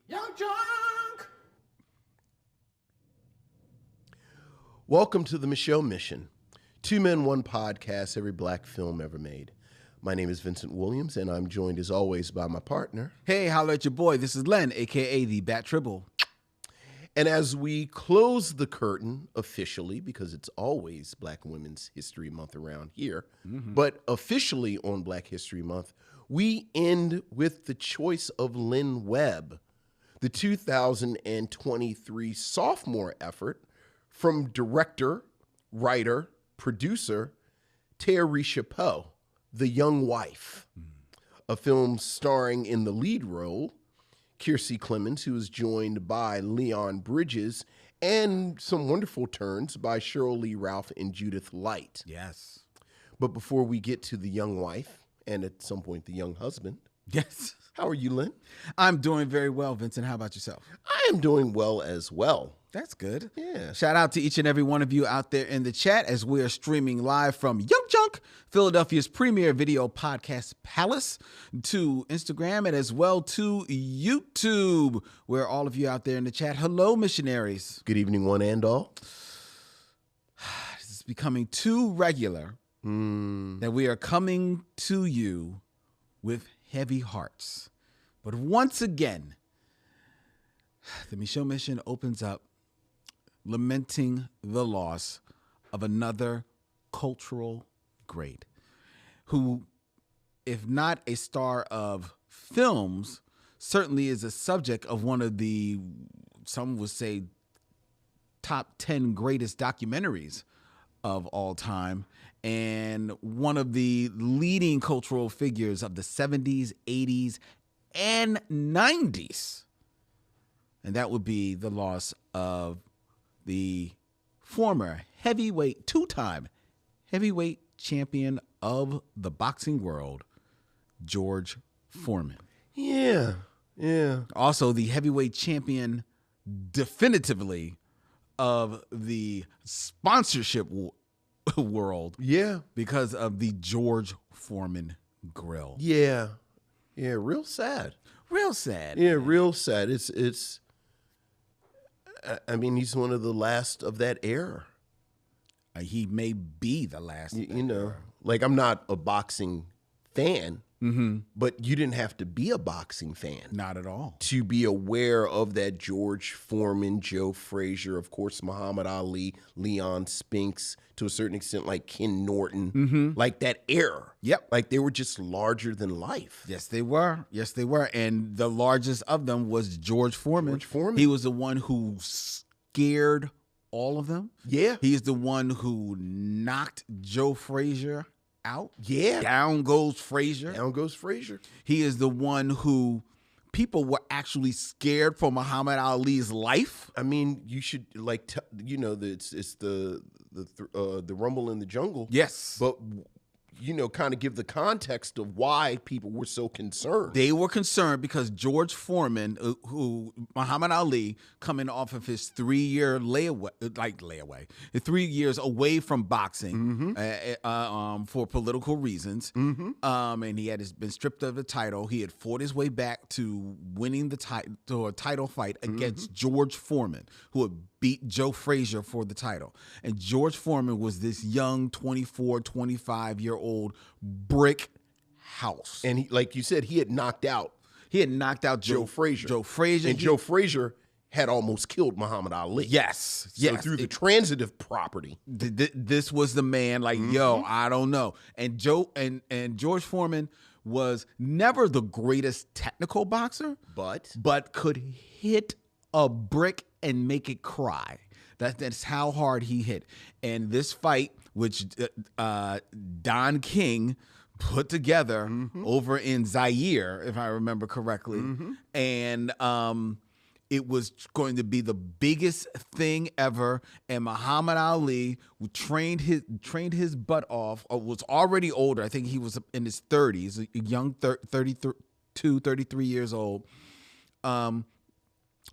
Young Junk! Welcome to the Michelle Mission. 2 Men, 1 podcast, every black film ever made. My name is Vincent Williams, and I'm joined as always by my partner. Hey, holla at your boy. This is Len, a.k.a. the Bat Tribble. And as we close the curtain officially, because it's always Black Women's History Month around here, but officially on Black History Month, we end with the choice of Lynn Webb, the 2023 sophomore effort from director, writer, producer Tayarisha Poe, The Young Wife, a film starring in the lead role Kiersey Clemons, who is joined by Leon Bridges, and some wonderful turns by Cheryl Lee Ralph and Judith Light. Yes. But before we get to The Young Wife, and at some point the young husband, Yes. how are you, Lynn? I'm doing very well, Vincent. How about yourself? I am doing well as well. That's good. Yeah. Shout out to each and every one of you out there in the chat as we are streaming live from Young Junk, Philadelphia's premier video podcast palace, to Instagram and as well to YouTube, where all of you out there in the chat, hello, missionaries. Good evening, one and all. This is becoming too regular that we are coming to you with heavy hearts. But once again, the Michelle Mission opens up lamenting the loss of another cultural great who, if not a star of films, certainly is a subject of one of the, some would say, top 10 greatest documentaries of all time, and one of the leading cultural figures of the 70s, 80s, and 90s. And that would be the loss of the former heavyweight, 2-time heavyweight champion of the boxing world, George Foreman. Yeah. Also the heavyweight champion definitively of the sponsorship world. Yeah. Because of the George Foreman grill. Yeah. Real sad. Real sad. Yeah, real sad. It's. I mean, he's one of the last of that era. He may be the last. You know, like I'm not a boxing fan, but you didn't have to be a boxing fan. Not at all. To be aware of that George Foreman, Joe Frazier, of course, Muhammad Ali, Leon Spinks, to a certain extent, like Ken Norton, like that era. Yep. Like they were just larger than life. Yes, they were. Yes, they were. And the largest of them was George Foreman. George Foreman. He was the one who scared all of them. Yeah. He's the one who knocked Joe Frazier out. Yeah. Down goes Frazier. Down goes Frazier. He is the one who people were actually scared for Muhammad Ali's life. I mean, you should like, it's the Rumble in the Jungle. Yes. But, kind of give the context of why people were so concerned. They were concerned because George Foreman, who Muhammad Ali, coming off of his 3-year layaway, 3 years away from boxing for political reasons, and he had been stripped of the title. He had fought his way back to winning the title fight against George Foreman, who had beat Joe Frazier for the title. And George Foreman was this young 24, 25-year-old brick house. And he, like you said, he had knocked out Joe Frazier. And Joe Frazier had almost killed Muhammad Ali. Yes. So through the transitive property. This was the man, like, yo, I don't know. And George Foreman was never the greatest technical boxer, but could hit a brick and make it cry. That's how hard he hit. And this fight, which Don King put together over in Zaire, if I remember correctly, and it was going to be the biggest thing ever. And Muhammad Ali trained his butt off. Was already older. I think he was in his 30s, a young 32, 33 years old.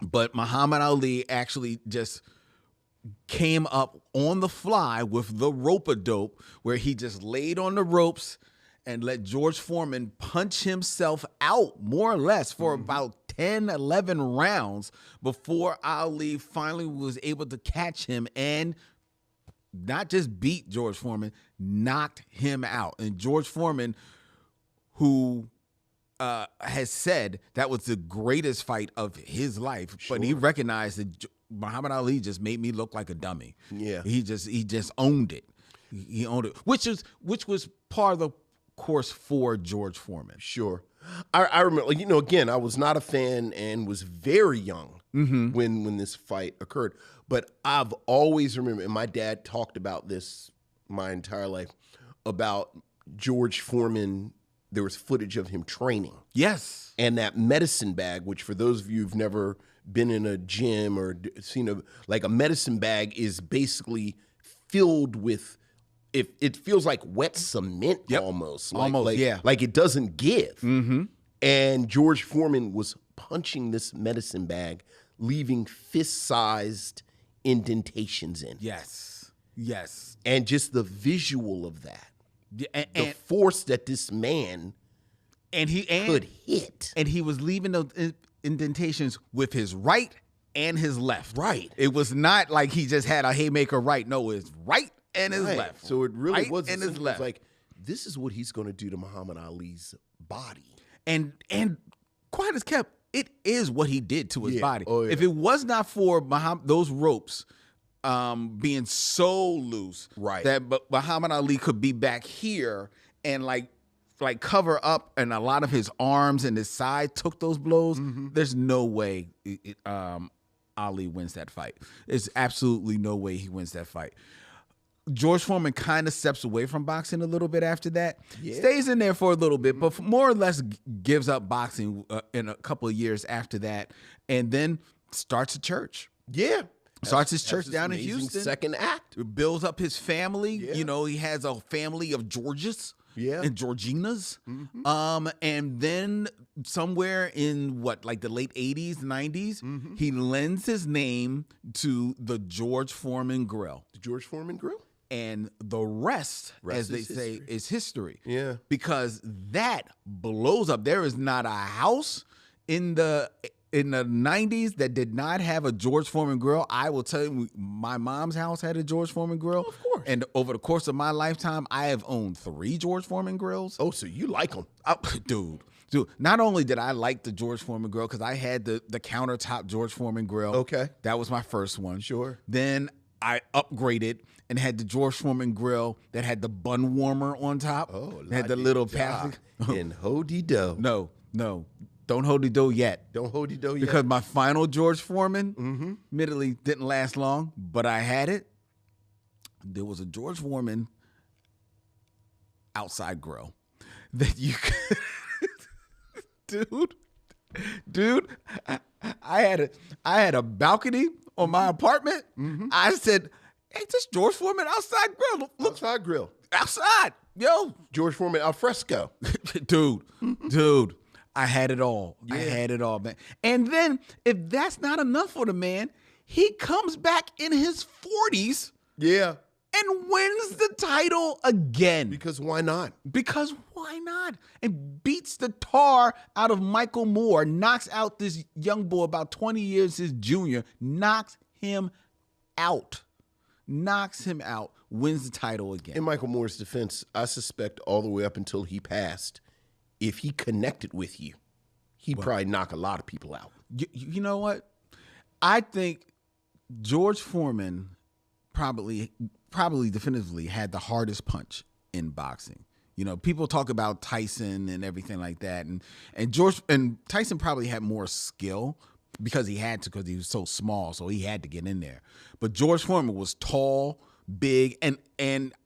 But Muhammad Ali actually just came up on the fly with the rope-a-dope, where he just laid on the ropes and let George Foreman punch himself out, more or less, for about 10, 11 rounds before Ali finally was able to catch him and not just beat George Foreman, knocked him out. And George Foreman, who has said that was the greatest fight of his life, but he recognized that Muhammad Ali just made me look like a dummy. Yeah, he just owned it. He owned it, which was part of the course for George Foreman. Sure. I remember, again, I was not a fan and was very young when this fight occurred. But I've always remembered, and my dad talked about this my entire life, about George Foreman. There was footage of him training. Yes. And that medicine bag, which for those of you who've never been in a gym or seen a medicine bag is basically filled with, it feels like wet cement almost. Like it doesn't give. And George Foreman was punching this medicine bag, leaving fist-sized indentations in. Yes. And just the visual of that. And the force that this man could hit. And he was leaving those indentations with his right and his left. Right. It was not like he just had a haymaker right. No, it's right and his left. So it really right was and his left. Like, this is what he's going to do to Muhammad Ali's body. And quiet as kept, it is what he did to his body. Oh, yeah. If it was not for those ropes being so loose that Muhammad Ali could be back here and like cover up, and a lot of his arms and his side took those blows, there's no way Ali wins that fight. There's absolutely no way he wins that fight. George Foreman kind of steps away from boxing a little bit after that. Stays in there for a little bit, but more or less gives up boxing in a couple of years after that, and then starts a church. Yeah. Starts his church down in Houston. Second act. Builds up his family. Yeah. He has a family of Georges and Georginas. And then somewhere in the late 80s, 90s, he lends his name to the George Foreman Grill. The George Foreman Grill? And the rest as they say, is history. Yeah. Because that blows up. There is not a house in the 90s that did not have a George Foreman grill. I will tell you, my mom's house had a George Foreman grill. Of course. And over the course of my lifetime, I have owned 3 George Foreman grills. Oh, so you like them. Dude, not only did I like the George Foreman grill, because I had the countertop George Foreman grill. Okay. That was my first one. Sure. Then I upgraded and had the George Foreman grill that had the bun warmer on top. Oh, had the little plastic. And ho-de-do. No. Don't hold the dough yet. Don't hold the dough yet. Because my final George Foreman, admittedly, didn't last long, but I had it. There was a George Foreman outside grill that you could, dude. I had a balcony on my apartment. I said, "Hey, this George Foreman outside grill. Look, outside grill. Outside, yo, George Foreman al fresco, dude." I had it all. Yeah. I had it all, man. And then, if that's not enough for the man, he comes back in his 40s. Yeah. And wins the title again. Because why not? And beats the tar out of Michael Moore, knocks out this young boy about 20 years his junior, knocks him out, wins the title again. In Michael Moore's defense, I suspect all the way up until he passed, if he connected with you, he'd probably knock a lot of people out. You know what? I think George Foreman probably definitively had the hardest punch in boxing. People talk about Tyson and everything like that, and Tyson probably had more skill because he was so small, so he had to get in there. But George Foreman was tall, big, and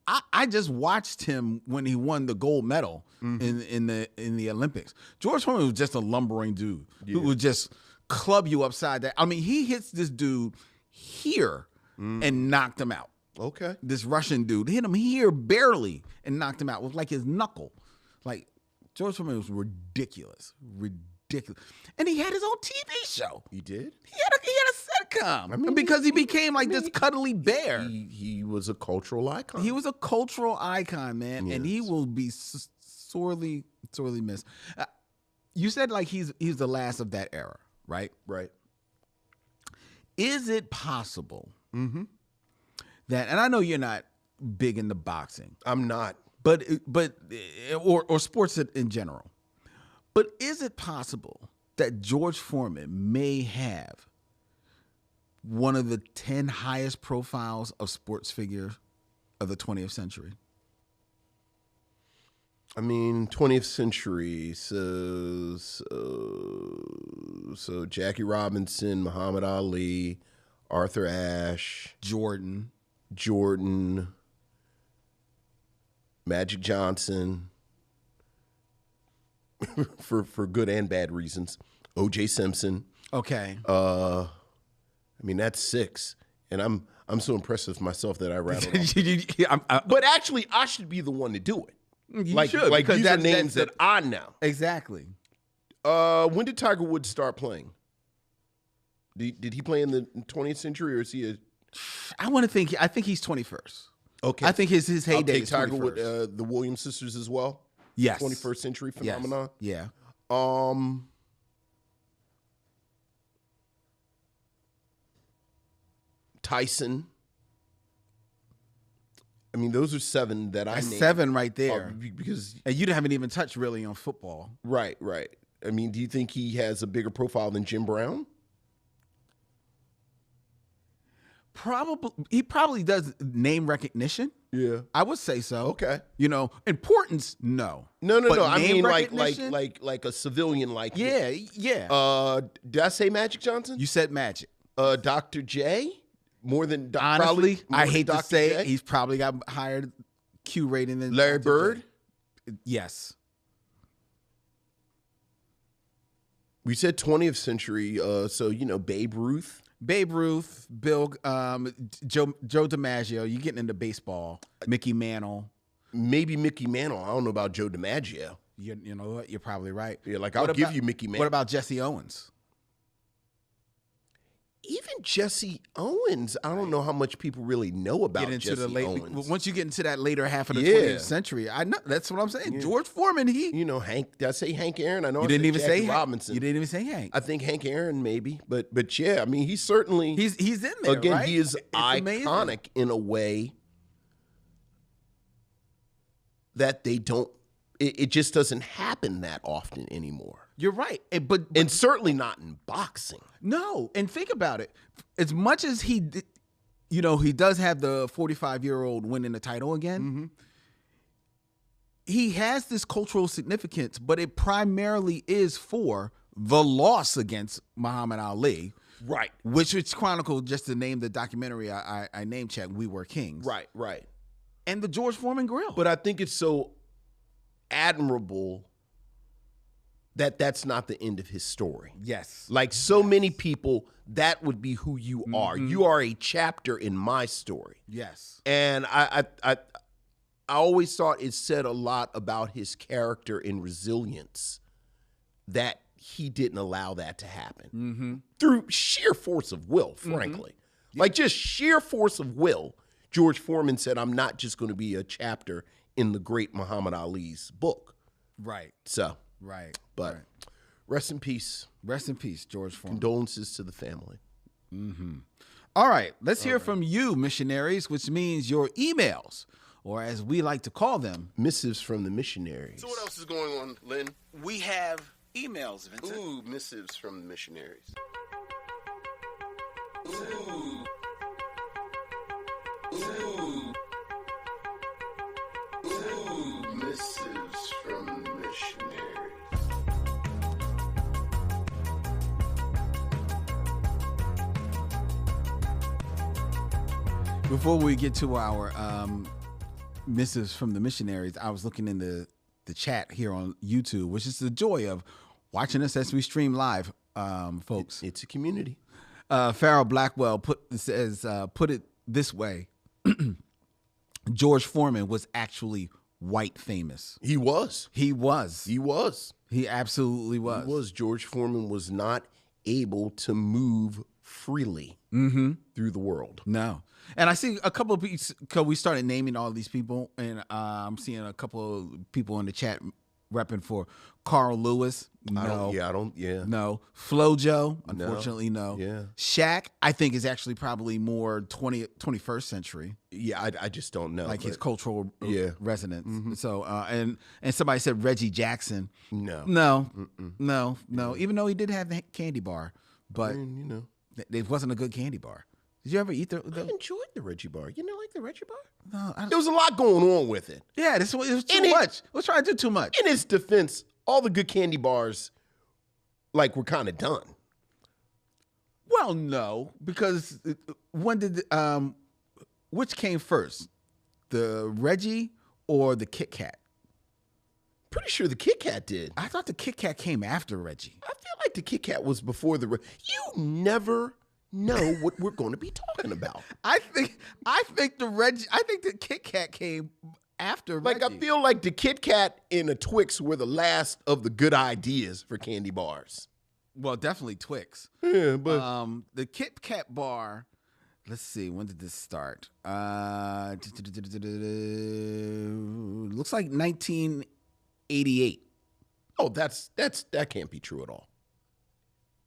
I just watched him when he won the gold medal in the Olympics. George Foreman was just a lumbering dude who would just club you upside down. I mean, he hits this dude here and knocked him out. Okay. This Russian dude hit him here barely and knocked him out with his knuckle. George Foreman was ridiculous. And he had his own TV show. He did? He had a sitcom. Because he became this cuddly bear. He was a cultural icon. He was a cultural icon, man. Yes. And he will be sorely missed. you said like he's the last of that era, right? Right. Is it possible that, and I know you're not big into boxing, I'm not. but or sports in general, but is it possible that George Foreman may have one of the 10 highest profiles of sports figures of the 20th century? I mean, 20th century, so Jackie Robinson, Muhammad Ali, Arthur Ashe, Jordan, Magic Johnson, for good and bad reasons, O.J. Simpson. Okay. I mean, that's 6, and I'm so impressed with myself that I rattled off. But actually, I should be the one to do it. You should, like these are names that I know. Exactly. When did Tiger Woods start playing? Did he play in the 20th century, or is he I think he's 21st. Okay. I think his heyday I'll take is Tiger 21st. with the Williams sisters as well? Yes. 21st century phenomenon? Yes. Yeah. Tyson. I mean, those are 7 that I named. 7 right there. Because And you haven't even touched really on football. Right. I mean, do you think he has a bigger profile than Jim Brown? He probably does name recognition. Yeah. I would say so. Okay. Importance, no. No. But I name mean, recognition? like a civilian, like Yeah. Did I say Magic Johnson? You said Magic. Dr. J, more than Honestly, probably. I hate to Dr. say J? it, he's probably got higher Q rating than Larry Dr. Bird. J. Yes. We said 20th century, so Babe Ruth. Babe Ruth, Joe DiMaggio. You getting into baseball? Mickey Mantle. Maybe Mickey Mantle. I don't know about Joe DiMaggio. You know what? You're probably right. Yeah, I'll give you Mickey Mantle. What about Jesse Owens? Even Jesse Owens, I don't know how much people really know about Jesse Owens. Once you get into that later half of the 20th century, I know that's what I'm saying. Yeah. George Foreman, Hank. Did I say Hank Aaron? I know you didn't even say Robinson. You didn't even say Hank. I think Hank Aaron maybe, but yeah, I mean he's certainly he's in there. Again, right? he is it's iconic amazing. In a way that they don't. It just doesn't happen that often anymore. You're right, but certainly not in boxing. No, and think about it. As much as he does have the 45-year-old winning the title again. He has this cultural significance, but it primarily is for the loss against Muhammad Ali, right? Which chronicled, just to name the documentary I name checked, We Were Kings, right, and the George Foreman grill. But I think it's so admirable that that's not the end of his story. Yes. Like so many people, that would be who you are. You are a chapter in my story. Yes. And I always thought it said a lot about his character and resilience that he didn't allow that to happen. Through sheer force of will, frankly. Like just sheer force of will, George Foreman said, I'm not just going to be a chapter in the great Muhammad Ali's book. Right. So. Right. But rest in peace. Rest in peace, George Foreman. Condolences to the family. All right. Let's hear from you, missionaries, which means your emails, or as we like to call them, missives from the missionaries. So what else is going on, Lynn? We have emails, Vincent. Ooh, missives from the missionaries. Ooh. Ooh. Ooh, missives from the missionaries. Before we get to our missives from the missionaries, I was looking in the chat here on YouTube, which is the joy of watching us as we stream live, folks. It's a community. Farrell Blackwell put it this way. George Foreman was actually white famous. He was. He was. He was. He absolutely was. He was. George Foreman was not able to move freely through the world. No. And I see a couple of people, we started naming all these people, and I'm seeing a couple of people in the chat repping for Carl Lewis. I No. don't. Yeah. No. FloJo, unfortunately, no. Yeah. Shaq, I think, is actually probably more 21st century, Yeah, I just don't know. like his cultural Yeah. resonance. So, and somebody said Reggie Jackson. No. No. Even though he did have the candy bar, but it wasn't a good candy bar. Did you ever eat the I enjoyed the Reggie bar. You know, like the Reggie bar? No, There was a lot going on with it. yeah, it was too much. I was trying to do too much. In its defense, all the good candy bars, like, were kind of done. Well, no, because when did which came first, the Reggie or the Kit Kat? Pretty sure the Kit Kat did. I thought the Kit Kat came after Reggie. I feel like the Kit Kat was before the. You never know what we're going to be talking about. I think the Kit Kat came after Like, Reggie. I feel like the Kit Kat and the Twix were the last of the good ideas for candy bars. Well, definitely Twix. Yeah, but The Kit Kat bar. Let's see. When did this start? Looks like 1988. that can't be true at all.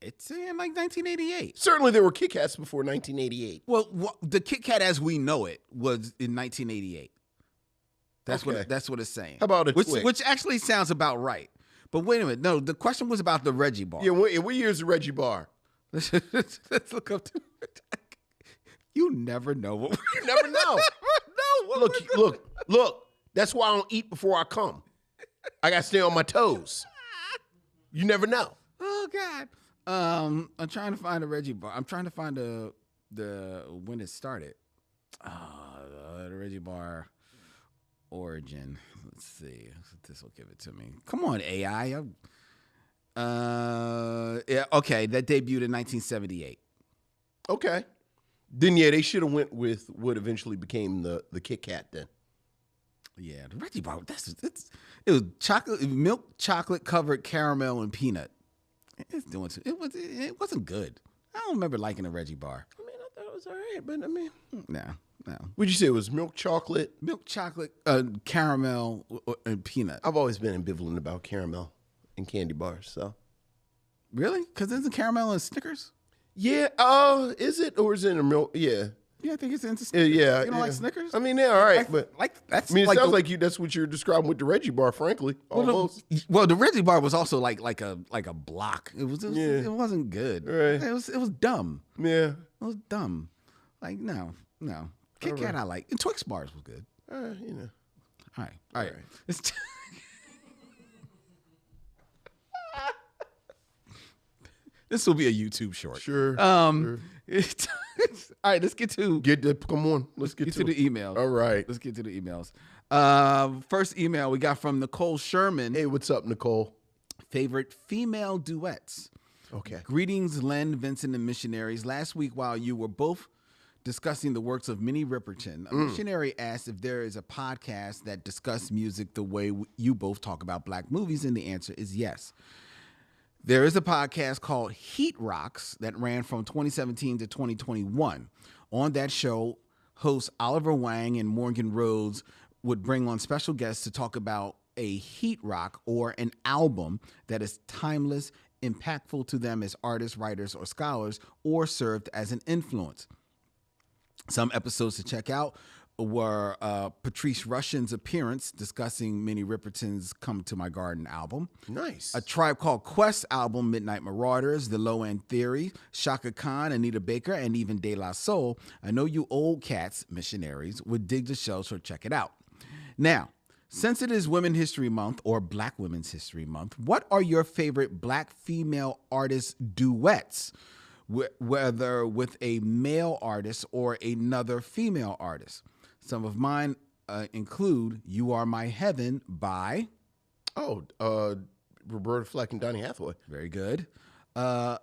It's in like 1988. Certainly, there were Kit Kats before 1988. Well, the Kit Kat as we know it was in 1988. That's Okay. what it's saying. How about a which, Twix? which actually sounds about right. But wait a minute. No, the question was about the Reggie bar. Yeah, what year is the Reggie bar? Let's look up. You never know. You never know. No. Look. That's why I don't eat before I come. I got to stay on my toes. You never know. Oh God. I'm trying to find a Reggie bar. I'm trying to find the when it started. The Reggie bar origin. Let's see. This will give it to me. Come on, AI. Yeah. Okay. That debuted in 1978. Okay. Then yeah, they should have went with what eventually became the Kit Kat then. Yeah, the Reggie bar. It was milk chocolate covered caramel and peanut. It's doing too. It wasn't good. I don't remember liking the Reggie bar. I mean, I thought it was all right, but I mean, No. what'd you say? It was milk chocolate? Milk chocolate, caramel, and peanut. I've always been ambivalent about caramel and candy bars. So Really? Because isn't caramel in Snickers? yeah, is it or is it in a milk? Yeah, Yeah, I think it's in Snickers. yeah. You don't yeah. like Snickers? I mean, yeah, all right, but that's. I mean, it like sounds the, like you. That's what you're describing with the Reggie bar. Frankly, almost. Well, the Reggie bar was also like a block. It Yeah. wasn't good. Right. It was dumb. Yeah. It was dumb. Like no. Kit Kat I like. And Twix bars was good. You know. All right. It's this will be a YouTube short. Sure. All right, let's get to Come on. Let's get to the emails. All right. Let's get to the emails. First email we got from Nicole Sherman. Hey, what's up, Nicole? Favorite female duets. Okay. Greetings, Len, Vincent, and missionaries. Last week, while you were both discussing the works of Minnie Riperton, a missionary asked if there is a podcast that discusses music the way you both talk about black movies, and the answer is yes. There is a podcast called Heat Rocks that ran from 2017 to 2021. On that show, hosts Oliver Wang and Morgan Rhodes would bring on special guests to talk about a heat rock or an album that is timeless, impactful to them as artists, writers, or scholars, or served as an influence. Some episodes to check out were Patrice Rushen's appearance discussing Minnie Riperton's Come to My Garden album. Nice. A Tribe Called Quest album, Midnight Marauders, The Low End Theory, Shaka Khan, Anita Baker, and even De La Soul. I know you old cats, missionaries, would dig the show, so check it out. Now, since it is Women's History Month or Black Women's History Month, what are your favorite black female artist duets? Whether with a male artist or another female artist. Some of mine include You Are My Heaven by... Roberta Flack and Donny Hathaway. Very good.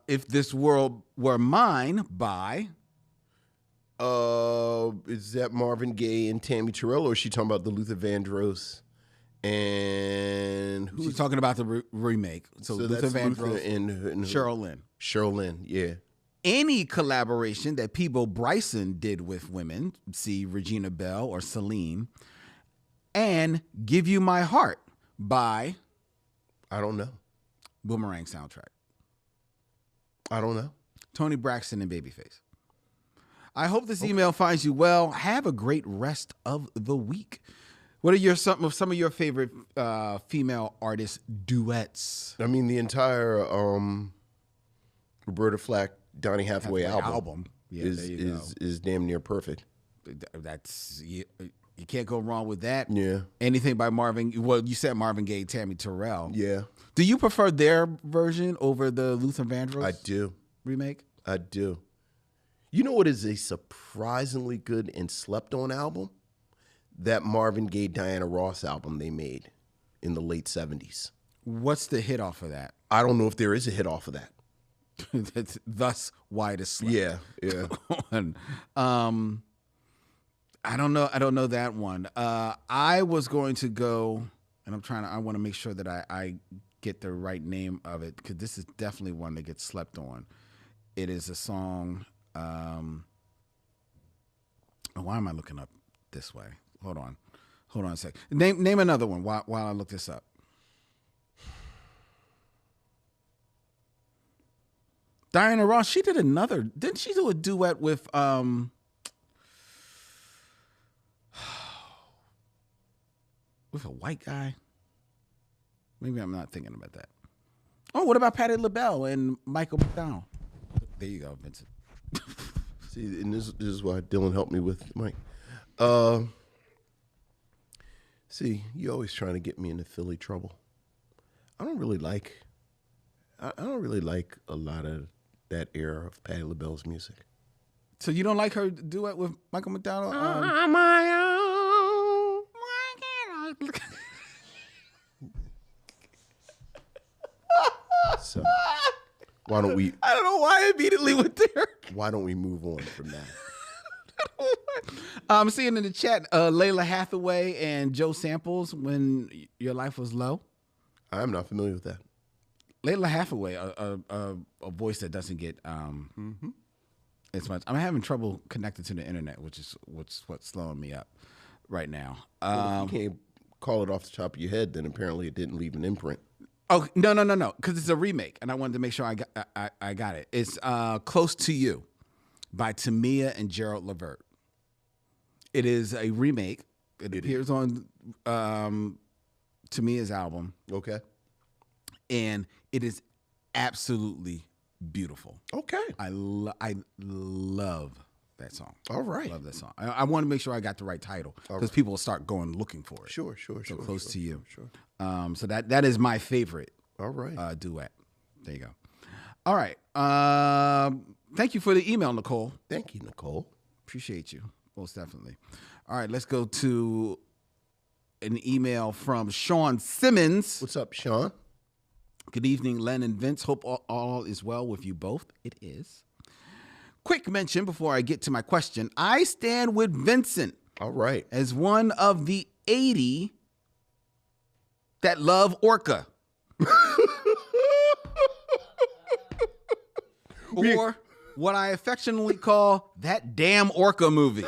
If This World Were Mine by... Is that Marvin Gaye and Tammy Terrell, or is she talking about the Luther Vandross? And She's talking about the remake. So Luther that's Vandross Luther and Cheryl Lynn. Cheryl Lynn, yeah. Any collaboration that Peebo Bryson did with women, see Regina Belle or Celine, and Give You My Heart by I don't know. Boomerang soundtrack. I don't know. Tony Braxton and Babyface. I hope this email finds you well. Have a great rest of the week. What are some of your favorite female artist duets? I mean, the entire Roberta Flack, Donny Hathaway album Yeah, is damn near perfect. That's you can't go wrong with that. Yeah. Anything by Marvin? Well, you said Marvin Gaye, Tammy Terrell. Yeah. Do you prefer their version over the Luther Vandross? I do. Remake? I do. You know what is a surprisingly good and slept on album? That Marvin Gaye, Diana Ross album they made in the late 70s. What's the hit off of that? I don't know if there is a hit off of that. That's thus why it is slept. Yeah. I don't know that one. I was going to go, and I want to make sure that I get the right name of it, because this is definitely one that gets slept on. It is a song. Why am I looking up this way? Hold on a sec. Name another one while I look this up. Diana Ross, she did another. Didn't she do a duet with with a white guy? Maybe I'm not thinking about that. Oh, what about Patti LaBelle and Michael McDonald? There you go, Vincent. See, and this is why Dylan helped me with Mike. See, you're always trying to get me into Philly trouble. I don't really like a lot of that era of Patti LaBelle's music. So you don't like her duet with Michael McDonald? On my own. So, why don't we? I don't know why I immediately went there. Why don't we move on from that? I'm seeing in the chat Layla Hathaway and Joe Samples, When Your Life Was Low. I'm not familiar with that. Layla Hathaway, a voice that doesn't get as much. I'm having trouble connected to the internet, which is what's slowing me up right now. Well, if you can't call it off the top of your head, then apparently it didn't leave an imprint. Oh, no, because it's a remake, and I wanted to make sure I got it. It's Close to You by Tamia and Gerald Levert. It is a remake. It appears on Tamia's album. Okay. And it is absolutely beautiful. Okay. I love that song. All right. I love that song. I want to make sure I got the right title, because people will start going looking for it. Sure. Close to You. Sure. So that is my favorite. All right. Duet. There you go. All right. Thank you for the email, Nicole. Thank you, Nicole. Appreciate you. Most definitely. All right. Let's go to an email from Sean Simmons. What's up, Sean? Good evening, Len and Vince. Hope all is well with you both. It is. Quick mention before I get to my question. I stand with Vincent. All right. As one of the 80 that love Orca. Or what I affectionately call that damn Orca movie.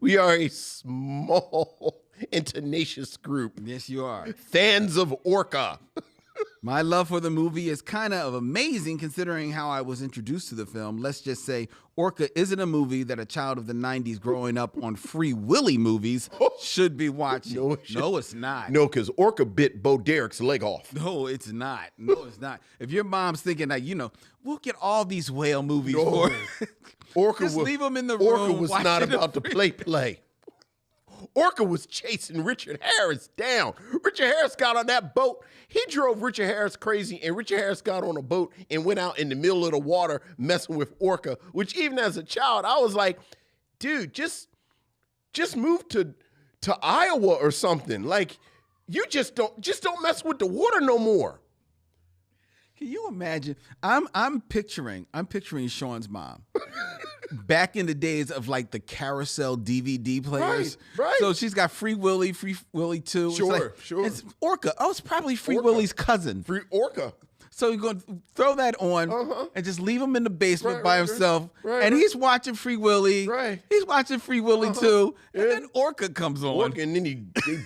We are a small and tenacious group. Yes, you are. Fans of Orca. My love for the movie is kind of amazing considering how I was introduced to the film. Let's just say Orca isn't a movie that a child of the 90s growing up on Free Willy movies should be watching. No, it's not. No, because Orca bit Bo Derek's leg off. No, it's not. No, it's not. If your mom's thinking that, we'll get all these whale movies for Orca just leave them in the Orca room. was not about to play. Orca was chasing Richard Harris down. Richard Harris got on that boat. He drove Richard Harris crazy, and Richard Harris got on a boat and went out in the middle of the water messing with Orca, which even as a child, I was like, dude, just move to Iowa or something. Like, you just don't mess with the water no more. Can you imagine? I'm picturing Sean's mom. Back in the days of like the carousel DVD players. Right. So she's got Free Willy 2. Sure. It's Orca. Oh, it's probably Free Willy's cousin. Free Orca. So you're going to throw that on and just leave him in the basement by himself. Right. And he's watching Free Willy. Right. He's watching Free Willy 2. And then Orca comes on. Orca, and then they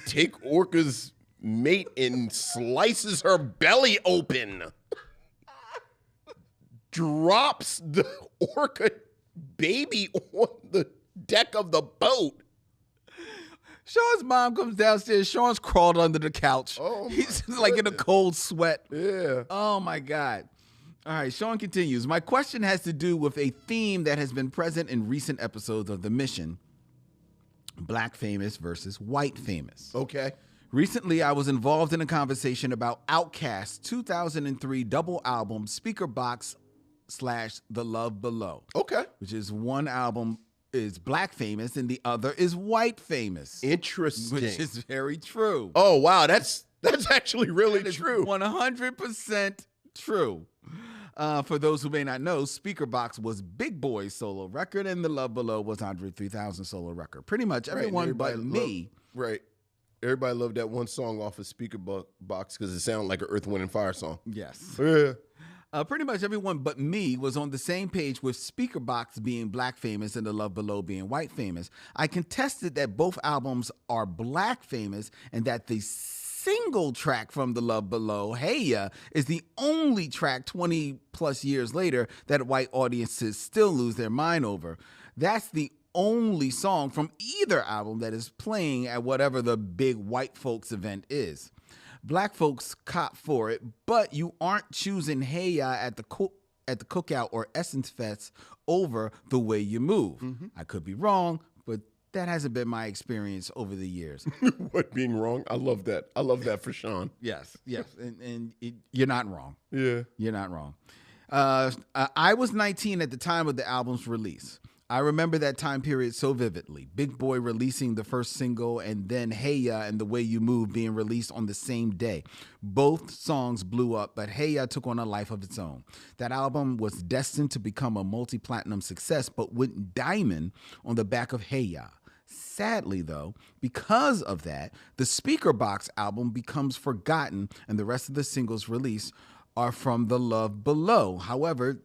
take Orca's mate and slices her belly open. Drops the orca baby on the deck of the boat. Sean's mom comes downstairs. Sean's crawled under the couch. Oh, he's like in a cold sweat. Yeah. Oh, my God. All right, Sean continues. My question has to do with a theme that has been present in recent episodes of The Mission. Black famous versus white famous. Okay. Recently, I was involved in a conversation about Outkast's 2003 double album, Speaker Box / The Love Below. Okay. Which is one album is black famous and the other is white famous. Interesting. Which is very true. Oh, wow. That's actually really true. 100% true. For those who may not know, Speaker Box was Big Boy's solo record and The Love Below was Andre 3000's solo record. Pretty much everyone but me. Right. Everybody loved that one song off of Speaker Box because it sounded like an Earth, Wind, and Fire song. Yes. Yeah. Pretty much everyone but me was on the same page with Speaker Box being black famous and The Love Below being white famous. I contested that both albums are black famous and that the single track from The Love Below, Hey Ya, is the only track 20 plus years later that white audiences still lose their mind over. That's the only song from either album that is playing at whatever the big white folks event is. Black folks cop for it, but you aren't choosing Hey Ya at the cookout or Essence Fest over The Way You Move. Mm-hmm. I could be wrong, but that hasn't been my experience over the years. What, being wrong? I love that. I love that for Sean. Yes. You're not wrong. Yeah. You're not wrong. I was 19 at the time of the album's release. I remember that time period so vividly. Big Boy releasing the first single and then Hey Ya and The Way You Move being released on the same day. Both songs blew up, but Hey Ya took on a life of its own. That album was destined to become a multi-platinum success, but went diamond on the back of Hey Ya. Sadly, though, because of that, the Speaker Box album becomes forgotten and the rest of the singles released are from The Love Below. However,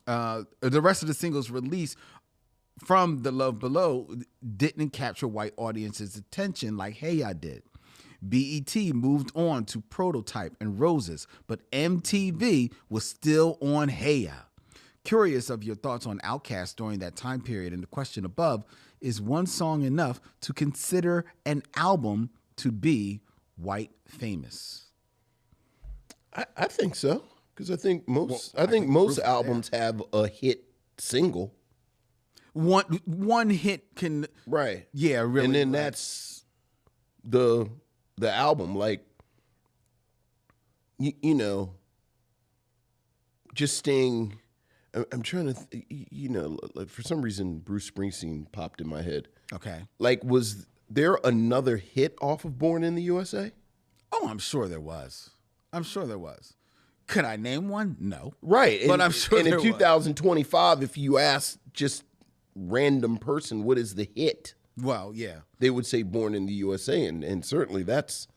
the rest of the singles released from The Love Below didn't capture white audiences' attention like Hey Ya did. BET moved on to Prototype and Roses, but MTV was still on Hey Ya. Curious of your thoughts on Outkast during that time period, and the question above, is one song enough to consider an album to be white famous? I think so, because I think most albums have a hit single. One hit can right. Yeah, really. And then that's the album. Like you know, just staying. I'm trying to like for some reason Bruce Springsteen popped in my head. Okay. Like, was there another hit off of Born in the USA? Oh, I'm sure there was. Could I name one? No. Right. But I'm sure and there in 2025, if you ask just random person, what is the hit? Well, yeah. They would say Born in the USA, and certainly that's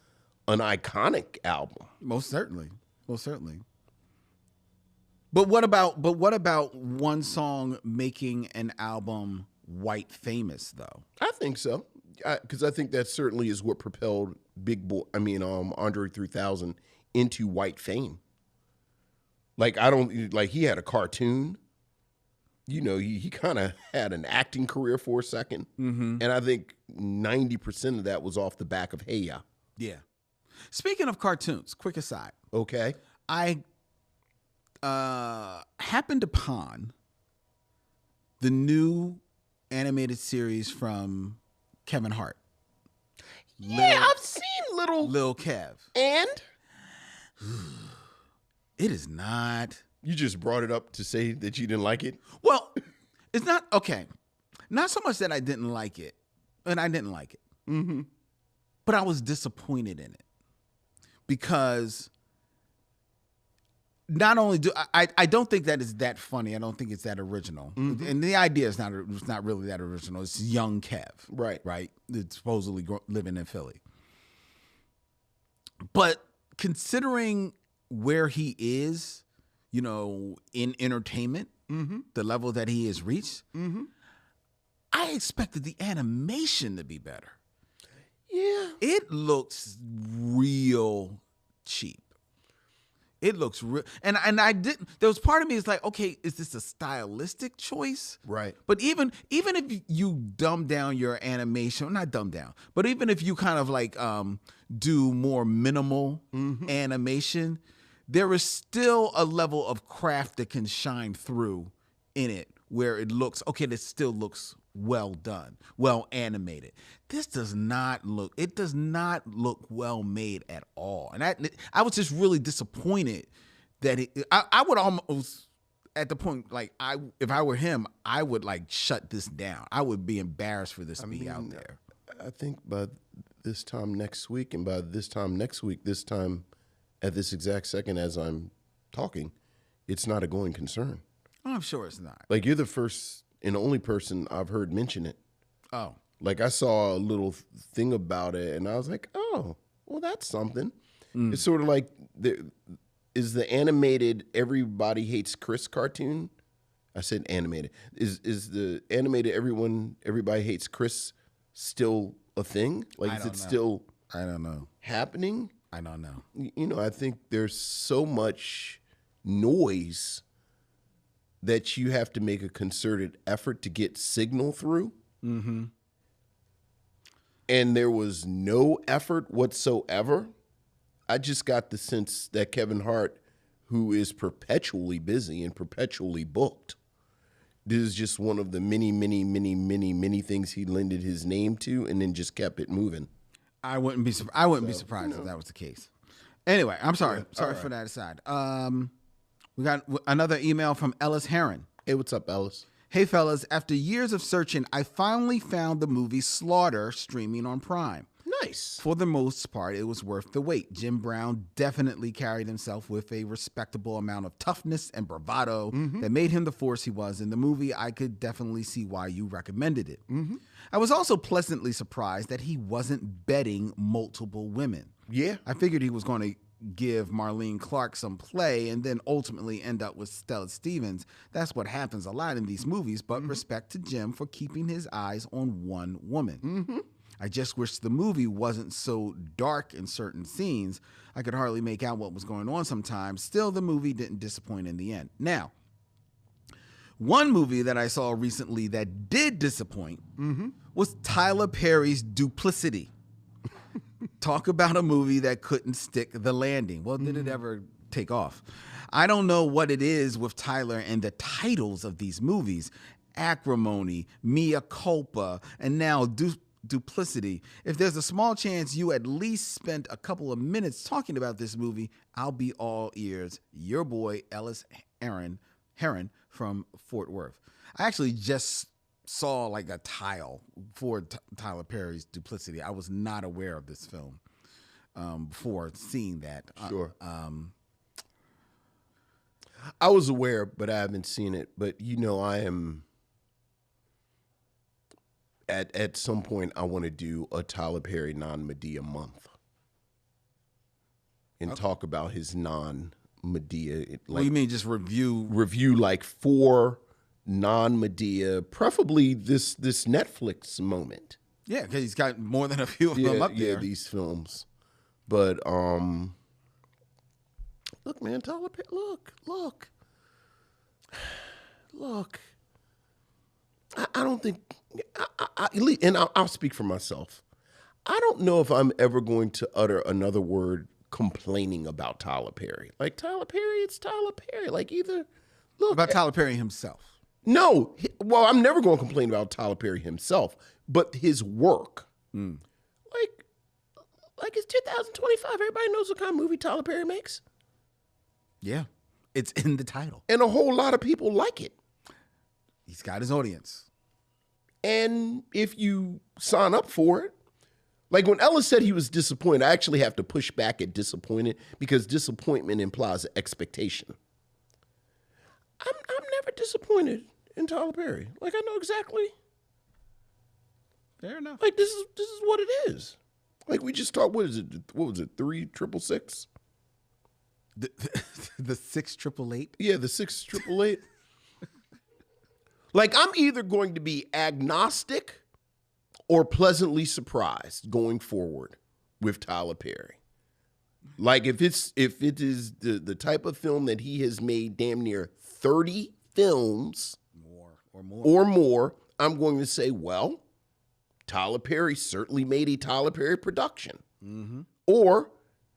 an iconic album. Most certainly. But what about one song making an album white famous though? I think so. Because I think that certainly is what propelled Andre 3000 into white fame. Like he had a cartoon. You know, he kind of had an acting career for a second. Mm-hmm. And I think 90% of that was off the back of Hey Ya. Yeah. Speaking of cartoons, quick aside. Okay. I happened upon the new animated series from Kevin Hart. I've seen Lil Kev. And? It is not. You just brought it up to say that you didn't like it? Well, it's not, okay. Not so much that I didn't like it, and I didn't like it. Mm-hmm. But I was disappointed in it. Because not only do I don't think that is that funny. I don't think it's that original. Mm-hmm. And the idea is not really that original. It's young Kev. Right. It's supposedly living in Philly. But considering where he is, you know, in entertainment, mm-hmm. the level that he has reached, mm-hmm. I expected the animation to be better. Yeah. It looks real cheap. It looks real, and I didn't. There was part of me is like, okay, is this a stylistic choice? Right. But even if you dumb down your animation, not dumb down, but even if you kind of like do more minimal animation, there is still a level of craft that can shine through in it, where it looks okay. This still looks well done, well animated. This does not look. It does not look well made at all. And I was just really disappointed that I would almost at the point like if I were him, I would like shut this down. I would be embarrassed for this to be out there. I think by this time next week, and by this time next week, this time at this exact second as I'm talking, it's not a going concern. Oh, I'm sure it's not. Like, you're the first and only person I've heard mention it. Oh. Like, I saw a little thing about it, and I was like, oh, well, that's something. It's sort of like, is the animated Everybody Hates Chris cartoon? I said animated. Is the animated Everybody Hates Chris still a thing? Like, is it still I don't know. happening? I don't know. You know, I think there's so much noise that you have to make a concerted effort to get signal through. Mm-hmm. And there was no effort whatsoever. I just got the sense that Kevin Hart, who is perpetually busy and perpetually booked, this is just one of the many, many, many, many, many things he lended his name to and then just kept it moving. I wouldn't be surprised if that was the case. Anyway, I'm sorry. Sorry for that aside. We got another email from Ellis Heron. Hey, what's up, Ellis? Hey, fellas. After years of searching, I finally found the movie Slaughter streaming on Prime. Nice. For the most part, it was worth the wait. Jim Brown definitely carried himself with a respectable amount of toughness and bravado that made him the force he was in the movie. I could definitely see why you recommended it. I was also pleasantly surprised that he wasn't betting multiple women. Yeah. I figured he was going to give Marlene Clark some play and then ultimately end up with Stella Stevens. That's what happens a lot in these movies, but respect to Jim for keeping his eyes on one woman. I just wish the movie wasn't so dark in certain scenes. I could hardly make out what was going on sometimes. Still, the movie didn't disappoint in the end. Now, one movie that I saw recently that did disappoint was Tyler Perry's Duplicity. Talk about a movie that couldn't stick the landing. Well, did it ever take off? I don't know what it is with Tyler and the titles of these movies. Acrimony, Mea Culpa, and now Duplicity. If there's a small chance you at least spent a couple of minutes talking about this movie, I'll be all ears. Your boy, Ellis Heron from Fort Worth. I actually just saw like a tile for Tyler Perry's Duplicity. I was not aware of this film before seeing that. Sure. I was aware, but I haven't seen it. But, you know, I am... At some point, I want to do a Tyler Perry non-Medea month and talk about his non-Medea. Like, What do you mean, just review? Review like 4 non-Medea, preferably this Netflix moment. Yeah, because he's got more than a few of them up there. Yeah, these films. But look, man, Tyler Perry, look. I don't think, and I'll speak for myself. I don't know if I'm ever going to utter another word complaining about Tyler Perry. Like, Tyler Perry, it's Tyler Perry. Like, either, look. About Tyler Perry himself. No. Well, I'm never going to complain about Tyler Perry himself, but his work. Like it's 2025. Everybody knows what kind of movie Tyler Perry makes. Yeah, it's in the title. And a whole lot of people like it. He's got his audience. And if you sign up for it, like when Ellis said he was disappointed, I actually have to push back at disappointed because disappointment implies expectation. I'm never disappointed in Tyler Perry. Like, I know exactly. Fair enough. Like, this is what it is. Like, we just talked, what was it 3-6-6? The 6-888? Yeah, the 6-888. Like, I'm either going to be agnostic or pleasantly surprised going forward with Tyler Perry. Like if it is the type of film that he has made damn near 30 films or more, I'm going to say, well, Tyler Perry certainly made a Tyler Perry production. Mm-hmm. Or,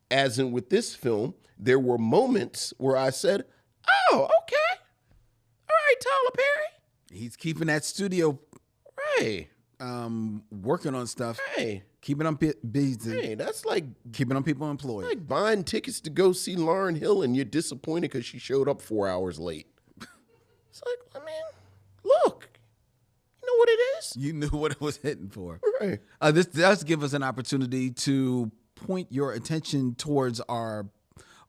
as in with this film, there were moments where I said, oh, okay. All right, Tyler Perry. He's keeping that studio Right. working on stuff. Hey. Keeping them busy. Hey, that's like keeping them people employed. like buying tickets to go see Lauryn Hill and you're disappointed because she showed up 4 hours late. It's like, I mean, look, you know what it is? You knew what it was hitting for. Right. This does give us an opportunity to point your attention towards our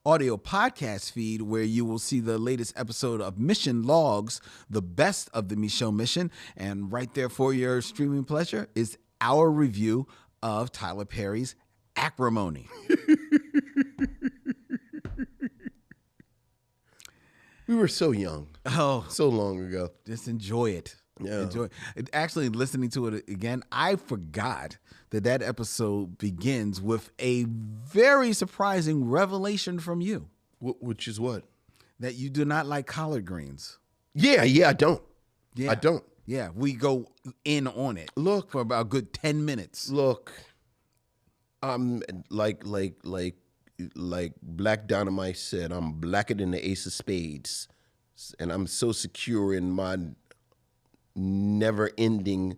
audio podcast feed, where you will see the latest episode of Mission Logs, the best of the Michaud Mission. And right there for your streaming pleasure is our review of Tyler Perry's Acrimony. We were so young. Oh, So long ago. just enjoy it. Yeah. Enjoy it. Actually, listening to it again, I forgot that episode begins with a very surprising revelation from you, Which is what? that you do not like collard greens. Yeah, I don't. Yeah. I don't. Yeah, we go in on it. Look. For about a good 10 minutes. Look, I'm like Black Dynamite said, I'm blacker than the ace of spades. And I'm so secure in my never-ending,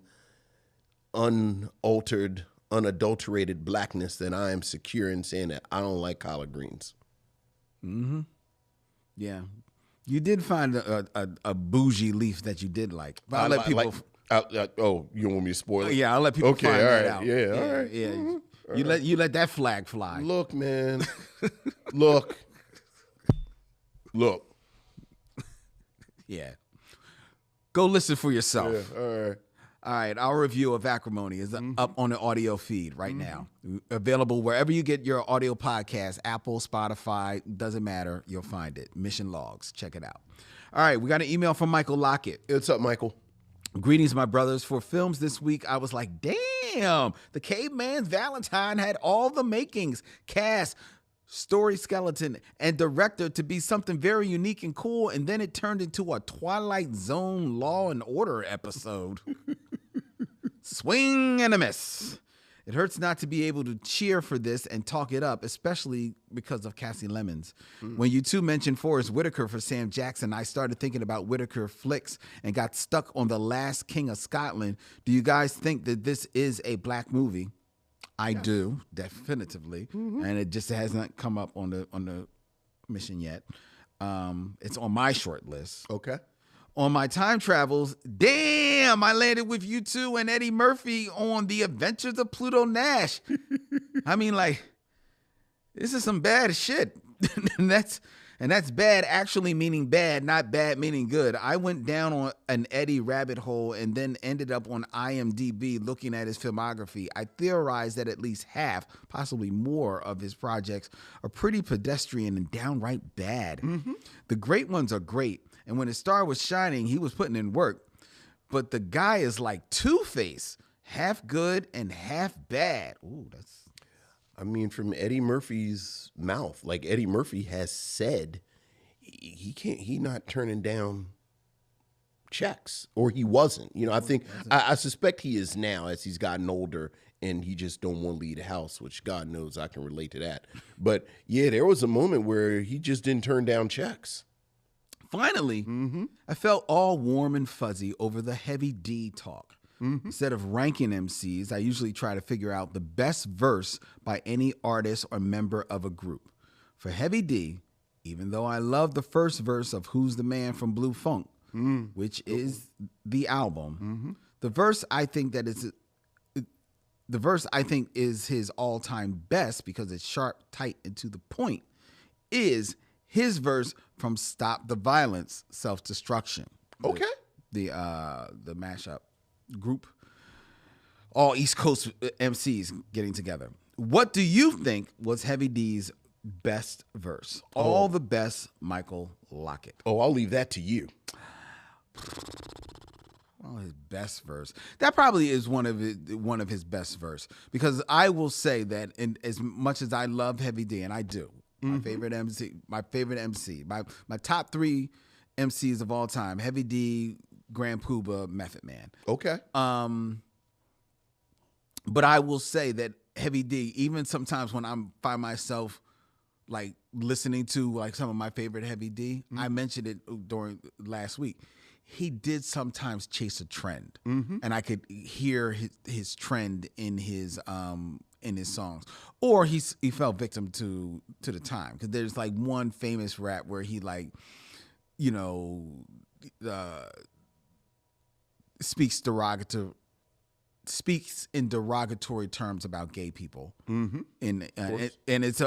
unaltered, unadulterated blackness that I am secure in saying that I don't like collard greens. Mm-hmm. Yeah. You did find a bougie leaf that you did like. But I'll let people... oh, you want me to spoil it? Yeah, I'll let people Okay, find all that right. out. Yeah, all right. Yeah. Mhm. You let that flag fly. Look, man. Look. Yeah. Go listen for yourself. Yeah, all right. All right, our review of Acrimony is up on the audio feed right now. Available wherever you get your audio podcast, Apple, Spotify, doesn't matter. You'll find it. Mission Logs. Check it out. All right, we got an email from Michael Lockett. What's up, Michael? Greetings, my brothers. For films this week, I was like, damn, The Caveman's Valentine had all the makings, cast, story skeleton, and director to be something very unique and cool, and then it turned into a Twilight Zone Law and Order episode. Swing and a miss. It hurts not to be able to cheer for this and talk it up, especially because of Cassie Lemons. When you two mentioned Forrest Whitaker for Sam Jackson, I started thinking about Whitaker flicks and got stuck on The Last King of Scotland. Do you guys think that this is a black movie? I do, definitively, and it just hasn't come up on the mission yet. It's on my short list. Okay. On my time travels, damn, I landed with you two and Eddie Murphy on The Adventures of Pluto Nash. I mean, like, this is some bad shit. and that's bad actually meaning bad, not bad meaning good. I went down on an Eddie rabbit hole and then ended up on IMDb looking at his filmography. I theorized that at least half, possibly more, of his projects are pretty pedestrian and downright bad. The great ones are great. And when his star was shining, he was putting in work. But the guy is like Two-Face, half good and half bad. Ooh, that's... I mean, from Eddie Murphy's mouth, like Eddie Murphy has said, he not turning down checks, or he wasn't. You know, I think, I suspect he is now as he's gotten older and he just don't want to leave the house, which God knows I can relate to that. But yeah, there was a moment where he just didn't turn down checks. Finally, I felt all warm and fuzzy over the Heavy D talk. Instead of ranking MCs, I usually try to figure out the best verse by any artist or member of a group. For Heavy D, even though I love the first verse of Who's the Man from Blue Funk, which is the album, the verse I think is his all-time best because it's sharp, tight, and to the point, is his verse from Stop the Violence, Self-Destruction. Okay. The mashup group. All East Coast MCs getting together. What do you think was Heavy D's best verse? All the best, Michael Lockett. Oh, I'll leave that to you. Oh, his best verse. That probably is one of his best verse, because I will say that, as much as I love Heavy D, and I do, my favorite MC, my top 3 MCs of all time: Heavy D, Grand Puba, Method Man. Okay. But I will say that Heavy D, even sometimes when I find myself like listening to like some of my favorite Heavy D, I mentioned it during last week. He did sometimes chase a trend, and I could hear his trend in his songs, or he fell victim to the time, because there's like one famous rap where he like, you know, speaks in derogatory terms about gay people, and it's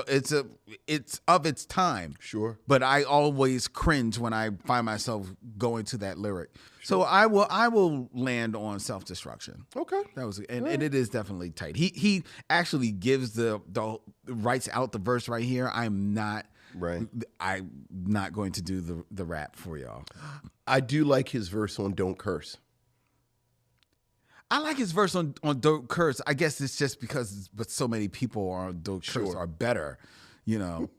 of its time. Sure. But I always cringe when I find myself going to that lyric. Sure. So I will land on Self-Destruction. Okay. That was and it is definitely tight. He actually gives the writes out the verse right here. I'm not going to do the rap for y'all. I do like his verse on Don't Curse. I like his verse on Don't Curse. I guess it's just because but so many people on Don't Curse are better, you know.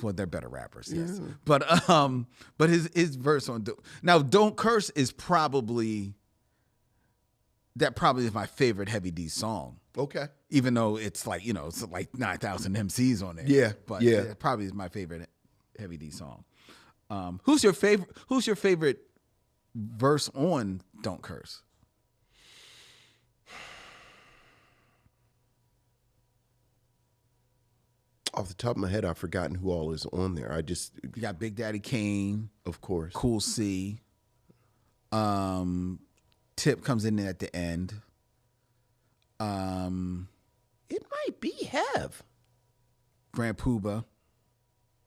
Well, they're better rappers, yes. Yeah. But his verse on Don't Curse is probably is my favorite Heavy D song. Okay. Even though it's like, you know, it's like 9,000 MCs on there. Yeah. But it probably is my favorite Heavy D song. Who's your favorite verse on Don't Curse? Off the top of my head, I've forgotten who all is on there. You got Big Daddy Kane, of course. Cool C. Tip comes in there at the end. It might be Hev. Grand Puba.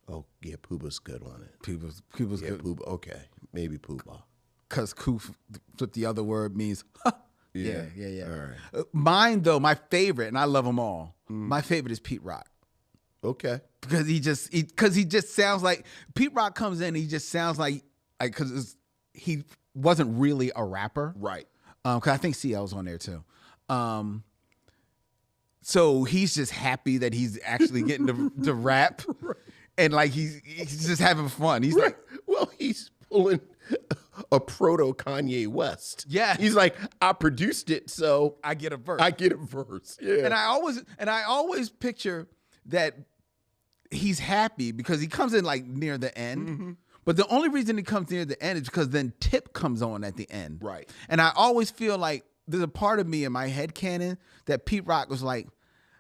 Oh yeah, Puba's good on it. Puba's good. Puba. Okay, maybe Puba. Because flip the other word means. Yeah. All right. Mine though, my favorite, and I love them all. My favorite is Pete Rock. Okay. Because he just sounds like Pete Rock comes in. He just sounds like because he wasn't really a rapper, right? Because I think CL's on there too. So he's just happy that he's actually getting to rap, right. And like he's just having fun. He's like, well, he's pulling a proto Kanye West. Yeah, he's like, I produced it, so I get a verse. Yeah, and I always picture that he's happy because he comes in like near the end. But the only reason he comes near the end is because then Tip comes on at the end. Right. And I always feel like there's a part of me in my head canon that Pete Rock was like,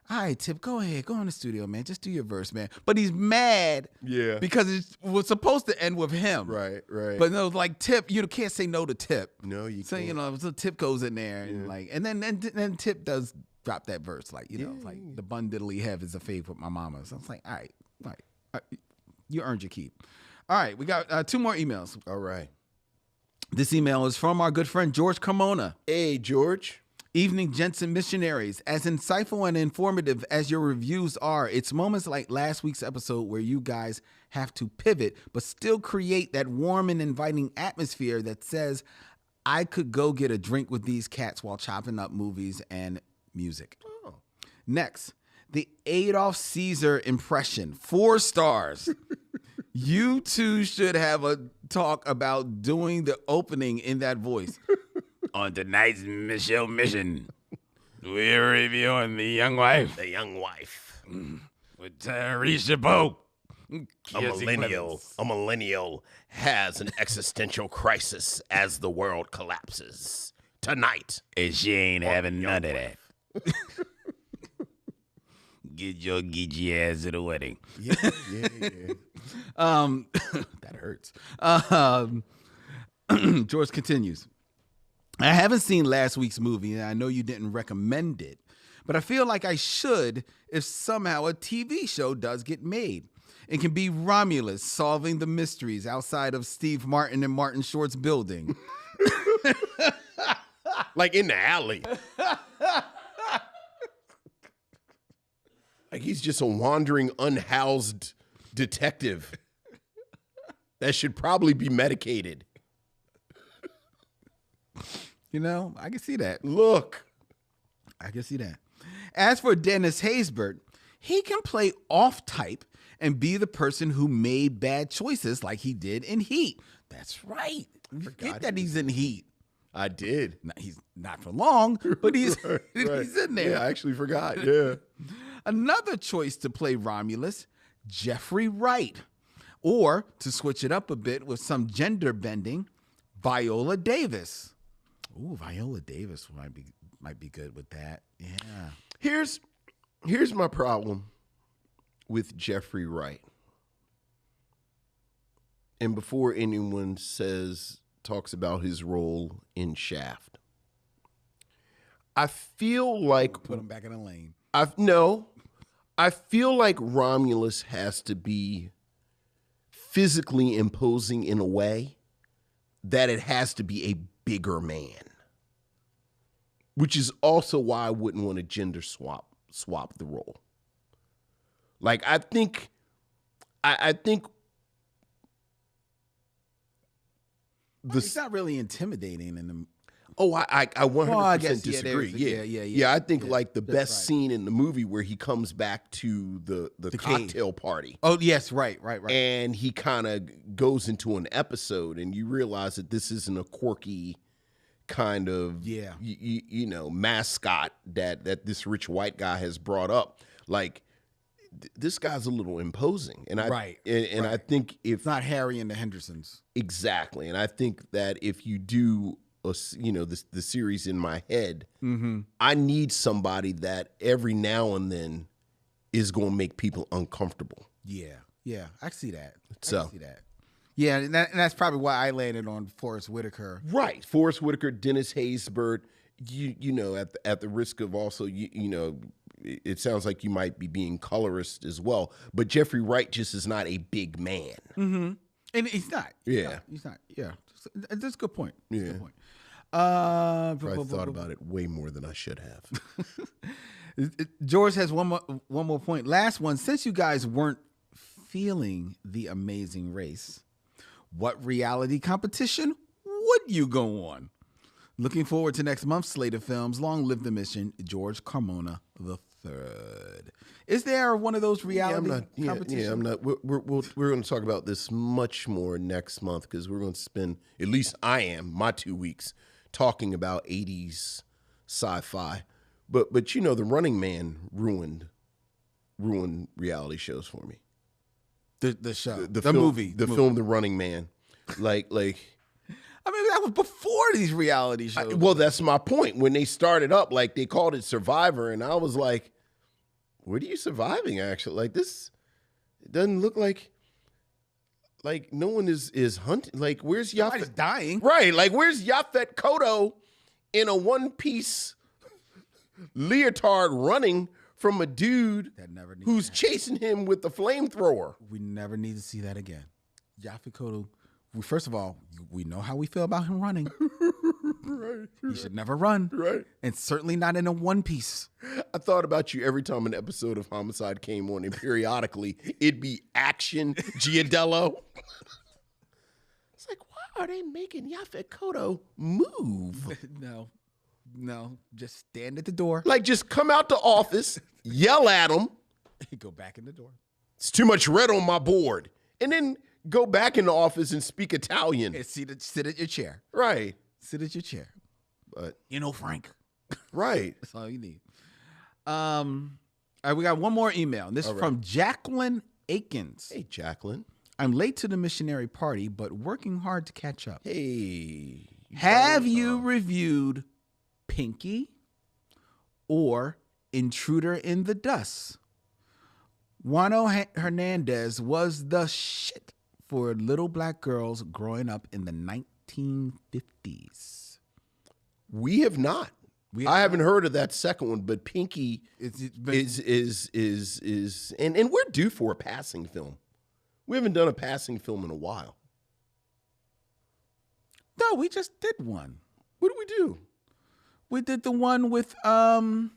all right, Tip, go ahead. Go in the studio, man. Just do your verse, man. But he's mad because it was supposed to end with him. Right. But no, like Tip, you can't say no to Tip. No, you so, can't. You know, so Tip goes in there and then Tip does drop that verse. Like, you know, like the bun diddly hev is a fave with my mama. So it's like, all right. You earned your keep. All right, we got 2 more emails. All right. This email is from our good friend George Carmona. Hey, George. Evening, gents and missionaries. As insightful and informative as your reviews are, it's moments like last week's episode where you guys have to pivot, but still create that warm and inviting atmosphere that says, I could go get a drink with these cats while chopping up movies and music. Oh. Next, the Adolf Caesar impression, 4 stars. You two should have a talk about doing the opening in that voice. On tonight's Michelle Mission, we're reviewing The Young Wife. The Young Wife. With Tayarisha Poe. A millennial has an existential crisis as the world collapses. Tonight. And she ain't having none of that. Get your geeky ass to the wedding. Yeah. That hurts. George continues. I haven't seen last week's movie, and I know you didn't recommend it, but I feel like I should if somehow a TV show does get made. It can be Romulus solving the mysteries outside of Steve Martin and Martin Short's building. Like in the alley. Like he's just a wandering, unhoused detective that should probably be medicated. You know, I can see that. Look. I can see that. As for Dennis Haysbert, he can play off type and be the person who made bad choices like he did in Heat. That's right. Forget that he's in Heat. I did. He's not for long, but he's right. he's in there. Yeah, I actually forgot. Yeah. Another choice to play Romulus, Jeffrey Wright. Or, to switch it up a bit with some gender bending, Viola Davis. Ooh, Viola Davis might be good with that. Yeah. Here's my problem with Jeffrey Wright. And before anyone talks about his role in Shaft, I feel like Put him back in the lane. I feel like Romulus has to be physically imposing in a way that it has to be a bigger man, which is also why I wouldn't want to gender swap the role. Like I think It's not really intimidating in the. Oh, I 100% disagree. Yeah. I think like the best right. scene in the movie where he comes back to the cocktail party. Oh yes, right. And he kind of goes into an episode, and you realize that this isn't a quirky kind of you know, mascot that this rich white guy has brought up. Like this guy's a little imposing, and I think if it's not Harry and the Hendersons exactly, and I think that if you do the series in my head, I need somebody that every now and then is going to make people uncomfortable. Yeah, I see that. So. I see that. Yeah, and that's probably why I landed on Forrest Whitaker. Right, Forrest Whitaker, Dennis Haysbert. You know, at the risk of also you know, it sounds like you might be being colorist as well. But Jeffrey Wright just is not a big man, and he's not. Yeah, he's not. Yeah, that's a good point. Yeah. Good point. I thought about it way more than I should have. George has one more point. Last one. Since you guys weren't feeling The Amazing Race, what reality competition would you go on? Looking forward to next month's slate of films. Long live the mission, George Carmona III. Is there one of those reality competitions? Yeah, I'm not. We're going to talk about this much more next month because we're going to spend, at least I am, my 2 weeks talking about 80s sci-fi. But you know, The Running Man ruined reality shows for me. The show, the film, movie, film, The Running Man, like. I mean, that was before these reality shows. Well, that's my point. When they started up, like they called it Survivor, and I was like, "What are you surviving?" Actually, like this, it doesn't look like no one is hunting. Like, where's Yaphet? Somebody's dying, right? Like, where's Yaphet Kotto in a one-piece leotard running from a dude who's chasing him with the flamethrower? We never need to see that again. Yaphet Kotto. First of all, we know how we feel about him running. Right. He should never run. Right. And certainly not in a one piece. I thought about you every time an episode of Homicide came on, and periodically it'd be Action Giardello. It's like, why are they making Yaphet Kotto move? No. Just stand at the door. Like, just come out the office, yell at him. Go back in the door. It's too much red on my board. And then go back in the office and speak Italian. And sit at your chair. Right. Sit at your chair. But Frank. Right. That's all you need. All right, we got one more email. And this is from Jacqueline Akins. Hey, Jacqueline. I'm late to the missionary party, but working hard to catch up. Hey. Have you reviewed Pinky or Intruder in the Dust? Juano Hernandez was the shit for little black girls growing up in the 1950s. We have not. I haven't heard of that second one, but Pinky is and we're due for a passing film. We haven't done a passing film in a while. No, we just did one. What did we do? We did the one with I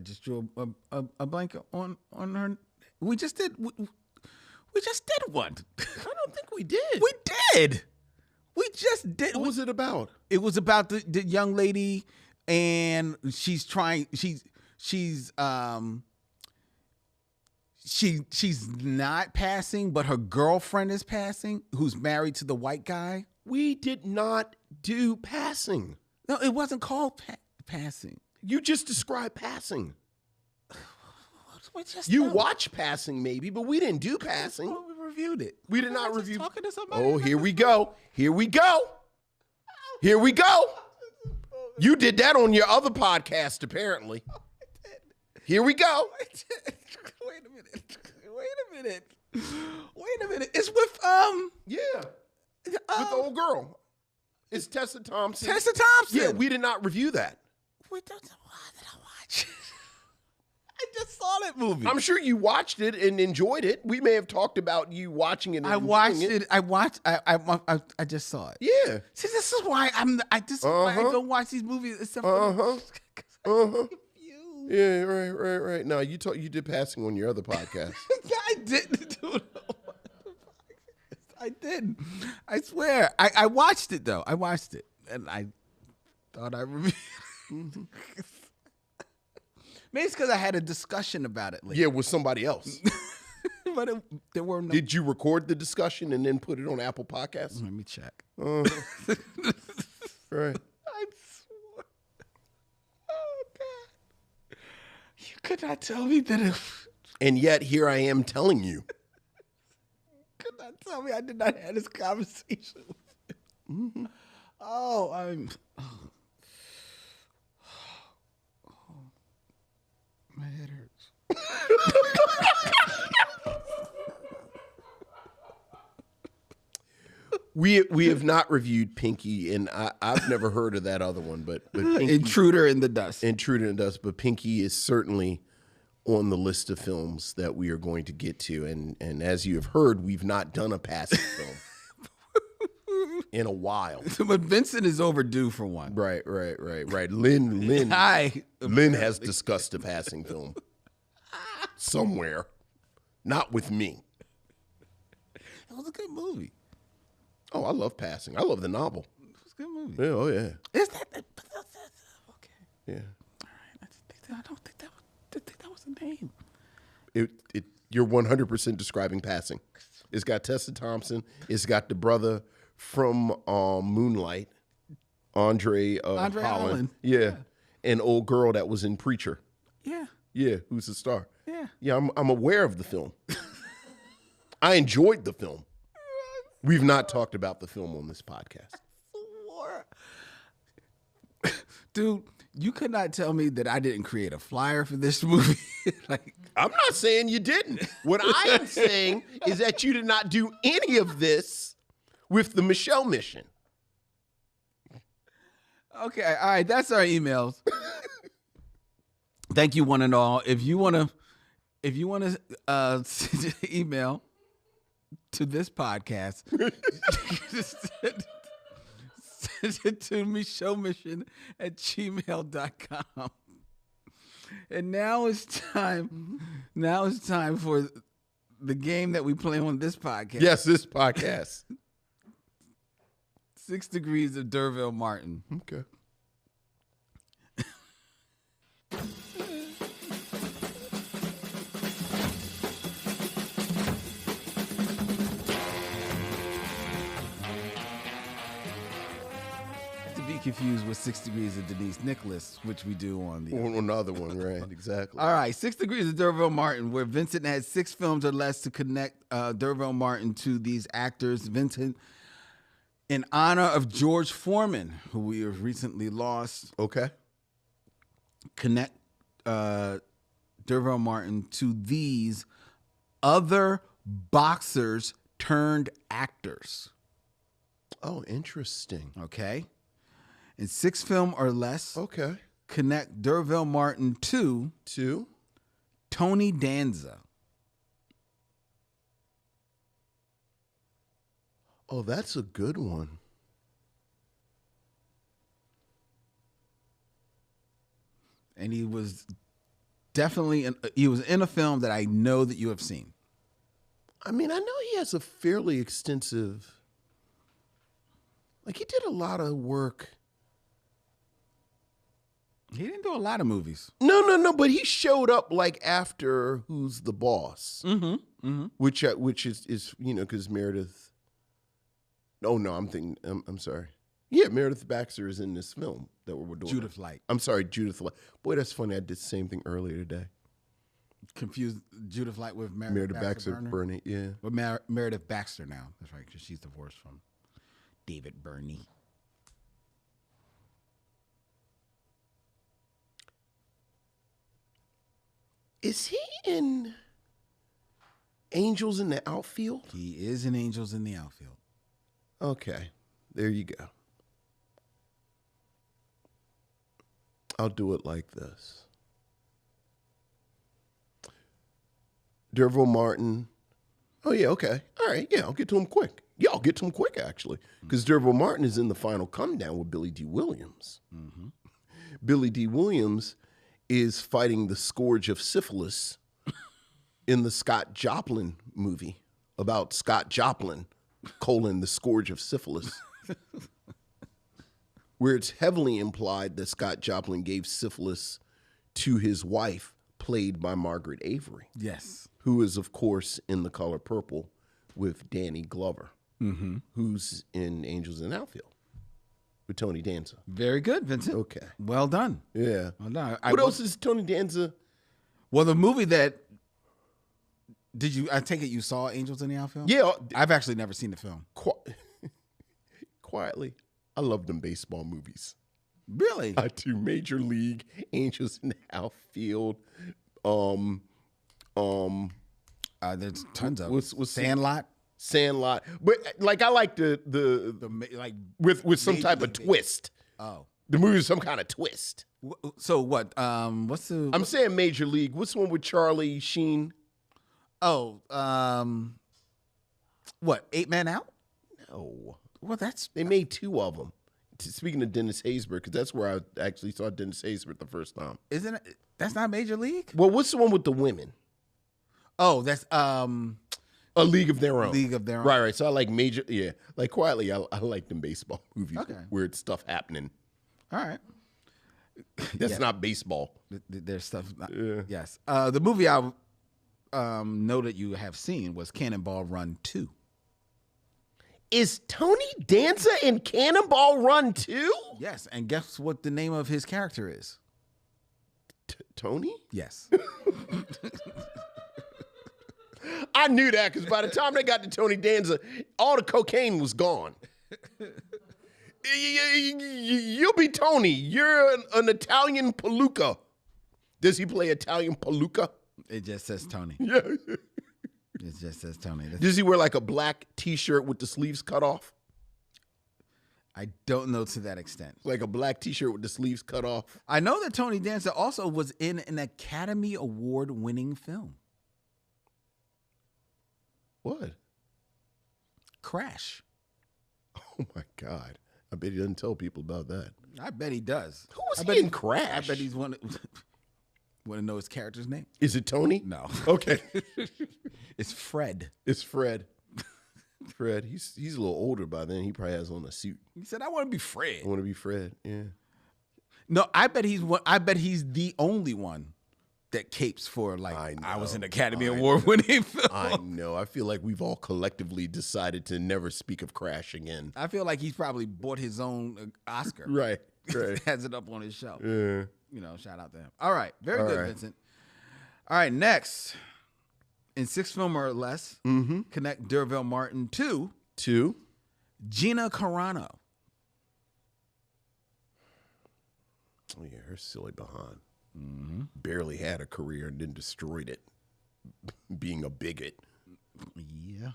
just drew a blank on her. We just did one. I don't think we did. We did. We just did. What was it about? It was about the young lady, and she's not passing, but her girlfriend is passing, who's married to the white guy. We did not do Passing. No, it wasn't called Passing. You just described Passing. Just You watched Passing maybe, but we didn't do Passing. Well, we reviewed it. We did not Just review. talking to somebody. Oh, here we go. Here we go. Here we go. You did that on your other podcast, apparently. Here we go. Wait a minute. It's with Yeah. With the old girl. It's Tessa Thompson. Tessa Thompson. Yeah, we did not review that. Why did I watch? I just saw that movie. I'm sure you watched it and enjoyed it. We may have talked about you watching it. And I watched it. I just saw it. Yeah. See, this is why why I don't watch these movies except for Yeah, right. No, you did Passing on your other podcast. Yeah, I didn't do it. I did. I swear. I watched it though. I watched it, and I thought I reviewed. Maybe it's because I had a discussion about it. Yeah, with somebody else. But there were no. Did you record the discussion and then put it on Apple Podcasts? Let me check. Right. I swear. Oh God! You could not tell me that if. And yet here I am telling you. Could not tell me I did not have this conversation with you. Mm-hmm. Oh, my head hurts. We have not reviewed Pinky, and I've never heard of that other one, but Pinky, Intruder in the Dust. Intruder in the Dust. But Pinky is certainly on the list of films that we are going to get to, and as you have heard, we've not done a Passing film in a while. But Vincent is overdue for one. Right. Lynn has discussed a Passing film somewhere, not with me. It was a good movie. Oh, I love Passing. I love the novel. It was a good movie. Yeah, oh yeah. Is that okay? Yeah. All right. I don't think that was the name. You're 100% describing Passing. It's got Tessa Thompson. It's got the brother from Moonlight, Andre Holland. Yeah. An old girl that was in Preacher. Yeah. Yeah, who's the star. Yeah. Yeah, I'm aware of the film. I enjoyed the film. We've not talked about the film on this podcast. Dude, you could not tell me that I didn't create a flyer for this movie. I'm not saying you didn't. What I am saying is that you did not do any of this with the Michelle mission. Okay, all right, that's our emails. Thank you, one and all. If you wanna send an email to this podcast, send it to michellmission@gmail.com. And now it's time for the game that we play on this podcast. Yes, this podcast. 6 Degrees of D'Urville Martin. Okay. Confused with 6 Degrees of Denise Nicholas, which we do on the Another one, right? Exactly. All right, 6 Degrees of D'Urville Martin, where Vincent had 6 films or less to connect D'Urville Martin to these actors. Vincent, in honor of George Foreman, who we have recently lost, Okay. connect D'Urville Martin to these other boxers turned actors. Oh, interesting. Okay? In 6 film or less, Okay. connect D'Urville Martin to Tony Danza. Oh, that's a good one. And he was definitely he was in a film that I know that you have seen. I mean, I know he has a fairly extensive Like he did a lot of work. He didn't do a lot of movies. No, but he showed up like after Who's the Boss? Which is because Meredith. Oh no, I'm thinking. I'm sorry. Yeah, Meredith Baxter is in this film that we're doing. Judith Light. I'm sorry, Judith Light. Boy, that's funny. I did the same thing earlier today. Confused Judith Light with Meredith Baxter Burney. Yeah. With Meredith Baxter now. That's right, because she's divorced from David Burney. Is he in Angels in the Outfield? He is in Angels in the Outfield. Okay, there you go. I'll do it like this. D'Urville Martin. Oh, yeah, okay. All right, yeah, I'll get to him quick. Yeah, I'll get to him quick, actually. Because D'Urville Martin is in the final come down with Billy D. Williams. Mm-hmm. Billy D. Williams is fighting the scourge of syphilis in the Scott Joplin movie about Scott Joplin, the scourge of syphilis, where it's heavily implied that Scott Joplin gave syphilis to his wife, played by Margaret Avery. Yes. Who is, of course, in The Color Purple with Danny Glover, who's in Angels in the Outfield with Tony Danza. Very good, Vincent. Okay. Well done. Yeah. Well done. What else is Tony Danza? Well, the movie that I take it you saw Angels in the Outfield? Yeah. I've actually never seen the film. Quietly, I love them baseball movies. Really? I do. Major League, Angels in the Outfield. There's tons of what's Sandlot. Sandlot, but like I like the like with some type of twist. Oh, the movie is some kind of twist. So what? What's the? I'm saying Major League. What's the one with Charlie Sheen? Oh, what? 8 Men Out? No. Well, they made 2 of them. Speaking of Dennis Haysbert, because that's where I actually saw Dennis Haysbert the first time. Isn't it? That's not Major League? Well, what's the one with the women? Oh, that's A League of Their Own. League of Their Own. Right. So I like like quietly, I like them baseball movies. Okay. Weird stuff happening. All right. That's not baseball. There's stuff. Yes. The movie I know that you have seen was Cannonball Run 2. Is Tony Danza in Cannonball Run 2? Yes. And guess what the name of his character is? Tony? Yes. I knew that because by the time they got to Tony Danza, all the cocaine was gone. You'll be Tony. You're an Italian palooka. Does he play Italian palooka? It just says Tony. Yeah. It just says Tony. Does he wear like a black T-shirt with the sleeves cut off? I don't know to that extent. Like a black T-shirt with the sleeves cut off? I know that Tony Danza also was in an Academy Award-winning film. What? Crash. Oh, my God. I bet he doesn't tell people about that. I bet he does. Who was he in Crash? I bet he's one. Want to know his character's name? Is it Tony? No. Okay. It's Fred. It's Fred. Fred. He's a little older by then. He probably has on a suit. He said, "I want to be Fred." I want to be Fred. Yeah. No, I bet he's one. I bet he's the only one that capes for I was an Academy Award-winning film. I know. I feel like we've all collectively decided to never speak of Crash again. I feel like he's probably bought his own Oscar. Right. Has it up on his shelf. Yeah. Shout out to him. All right. Very good, right. Vincent. All right, next. In 6 Film or Less, connect D'Urville Martin to Gina Carano. Oh, yeah, her silly behind. Barely had a career and then destroyed it, being a bigot. Yeah.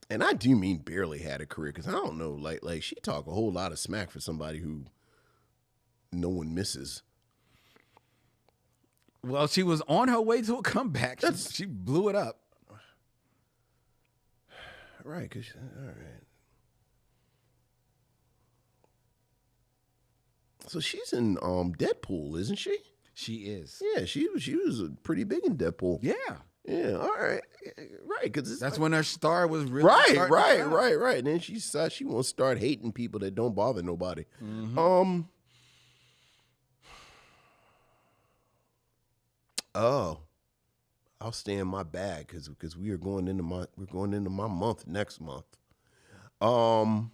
And I do mean barely had a career because I don't know, like she talk a whole lot of smack for somebody who no one misses. Well, she was on her way to a comeback. She blew it up. Right, all right. So she's in Deadpool, isn't she? She is. Yeah, she was pretty big in Deadpool. Yeah. Yeah, all right. right. Because that's when her star was really right. starting to shine. Right. And then she said she won't start hating people that don't bother nobody. Oh, I'll stay in my bag because we're going into my month next month. Oh,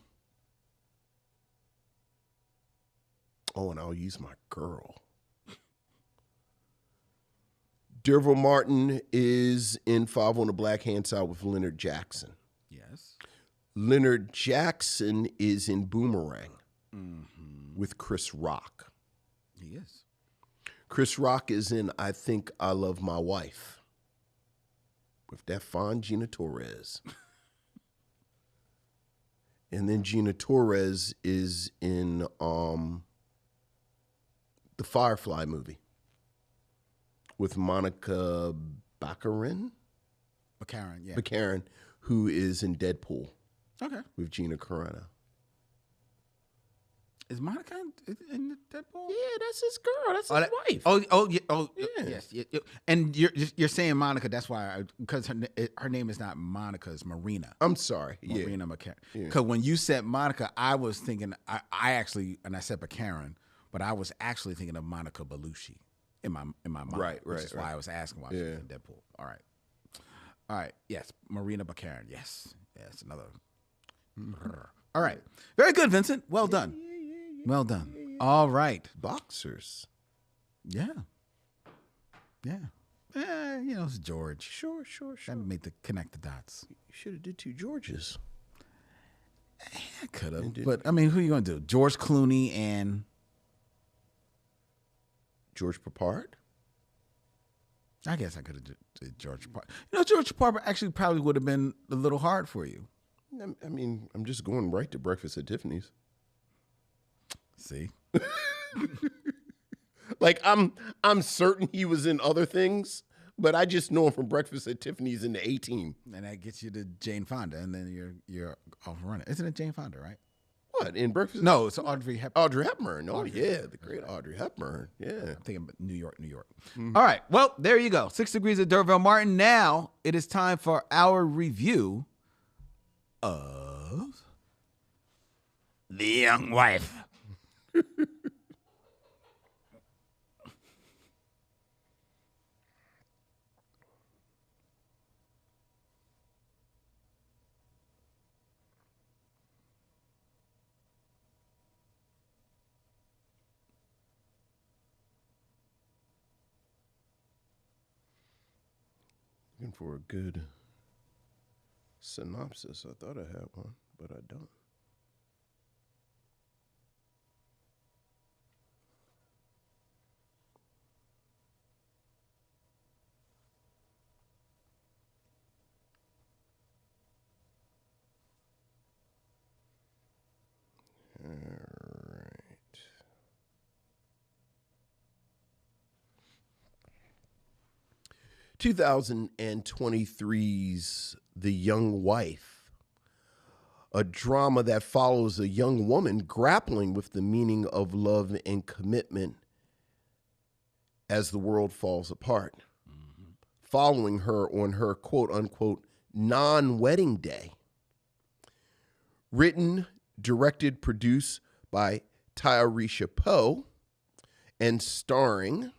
and I'll use my girl. Derville Martin is in Five on the Black Hand Side with Leonard Jackson. Yes. Leonard Jackson is in Boomerang with Chris Rock. He is. Chris Rock is in I Think I Love My Wife with that fine Gina Torres. And then Gina Torres is in the Firefly movie with Monica Baccarin, yeah. Baccarin, who is in Deadpool. Okay. With Gina Carano. Is Monica in the Deadpool? Yeah, that's his girl. That's his wife. Yes. And you're saying Monica. That's why, because her name is not Monica. It's Marina. I'm sorry. Marina McCarran. Because when you said Monica, I was thinking. I actually, and I said McCarran, but I was actually thinking of Monica Bellucci in my mind. Right. Which is why I was asking why she was in Deadpool. All right. Yes, Marina McCarran. Yes. Another. All right. Very good, Vincent. Well done. Well done. All right. Boxers. Yeah. It's George. Sure. That connect the dots. You should have did two Georges. I could have. But, I mean, who are you going to do? George Clooney and... George Papard? I guess I could have did George Papard. George Papard actually probably would have been a little hard for you. I mean, I'm just going right to Breakfast at Tiffany's. See? Like, I'm certain he was in other things, but I just know him from Breakfast at Tiffany's in the A-Team. And that gets you to Jane Fonda, and then you're off running. Isn't it Jane Fonda, right? What, in Breakfast? No, it's Audrey Hepburn. Audrey Hepburn. Oh, the great Audrey Hepburn. Yeah. I'm thinking about New York. All right. Well, there you go. 6 Degrees of Derville Martin. Now it is time for our review of The Young Wife. Looking for a good synopsis. I thought I had one, but I don't. All right. 2023's The Young Wife, a drama that follows a young woman grappling with the meaning of love and commitment as the world falls apart, following her on her quote-unquote non-wedding day. Written, directed, produced by Tayarisha Poe, and starring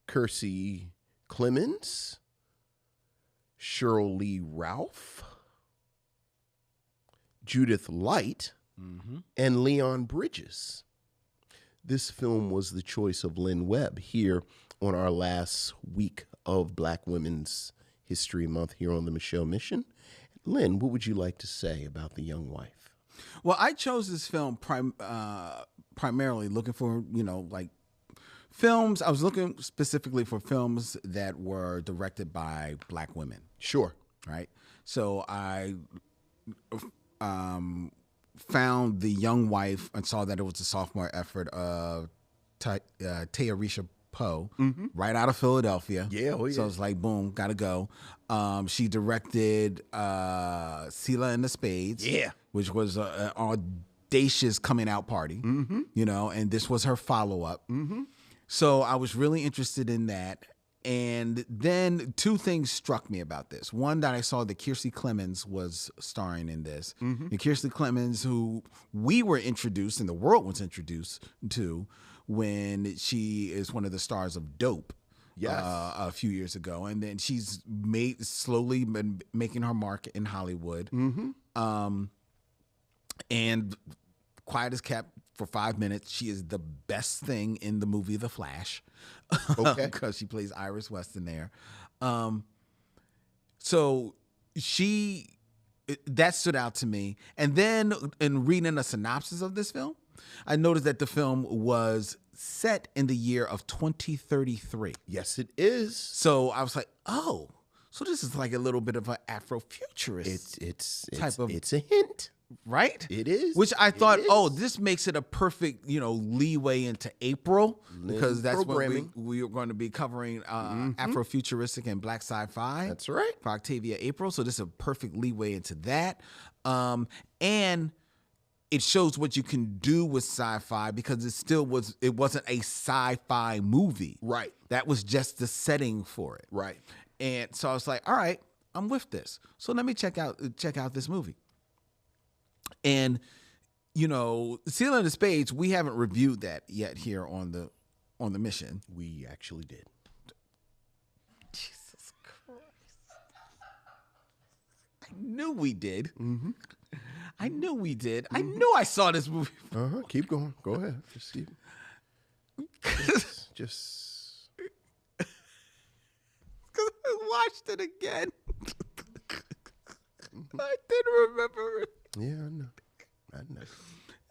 Kirstie Clemens, Cheryl Lee Ralph, Judith Light, and Leon Bridges. This film was the choice of Lynn Webb here on our last week of Black Women's History Month here on the Michelle Mission. Lynn, what would you like to say about The Young Wife? Well, I chose this film primarily looking for, films. I was looking specifically for films that were directed by Black women. Sure. Right? So I found The Young Wife and saw that it was a sophomore effort of Tayarisha Poe, right out of Philadelphia. Yeah, So it's like, boom, gotta go. She directed Sela and the Spades, which was an audacious coming out party, and this was her follow-up. So I was really interested in that. And then two things struck me about this. One, that I saw that Kiersey Clemons was starring in this. And Kiersey Clemons, who we were introduced and the world was introduced to when she is one of the stars of Dope. Yes. A few years ago. And then she's slowly been making her mark in Hollywood. And quiet as kept for 5 minutes. She is the best thing in the movie The Flash. Okay. Because she plays Iris West in there. So that stood out to me. And then in reading a synopsis of this film, I noticed that the film was set in the year of 2033. Yes, it is. So I was like, oh, so this is like a little bit of an Afrofuturist. It's a hint. Right? It is. Which I thought, this makes it a perfect, leeway into April, because that's when we are going to be covering Afrofuturistic and Black sci-fi. That's right. For Octavia April. So this is a perfect leeway into that. And it shows what you can do with sci-fi, because it wasn't a sci-fi movie. Right. That was just the setting for it. Right. And so I was like, all right, I'm with this. So let me check out this movie. And, Seal of the Spades, we haven't reviewed that yet here on the mission. We actually did. Jesus Christ. I knew we did. Mm-hmm. I knew we did. I knew I saw this movie. Keep going. Go ahead. Just keep. Just. Because I watched it again. I didn't remember it. Yeah, I know.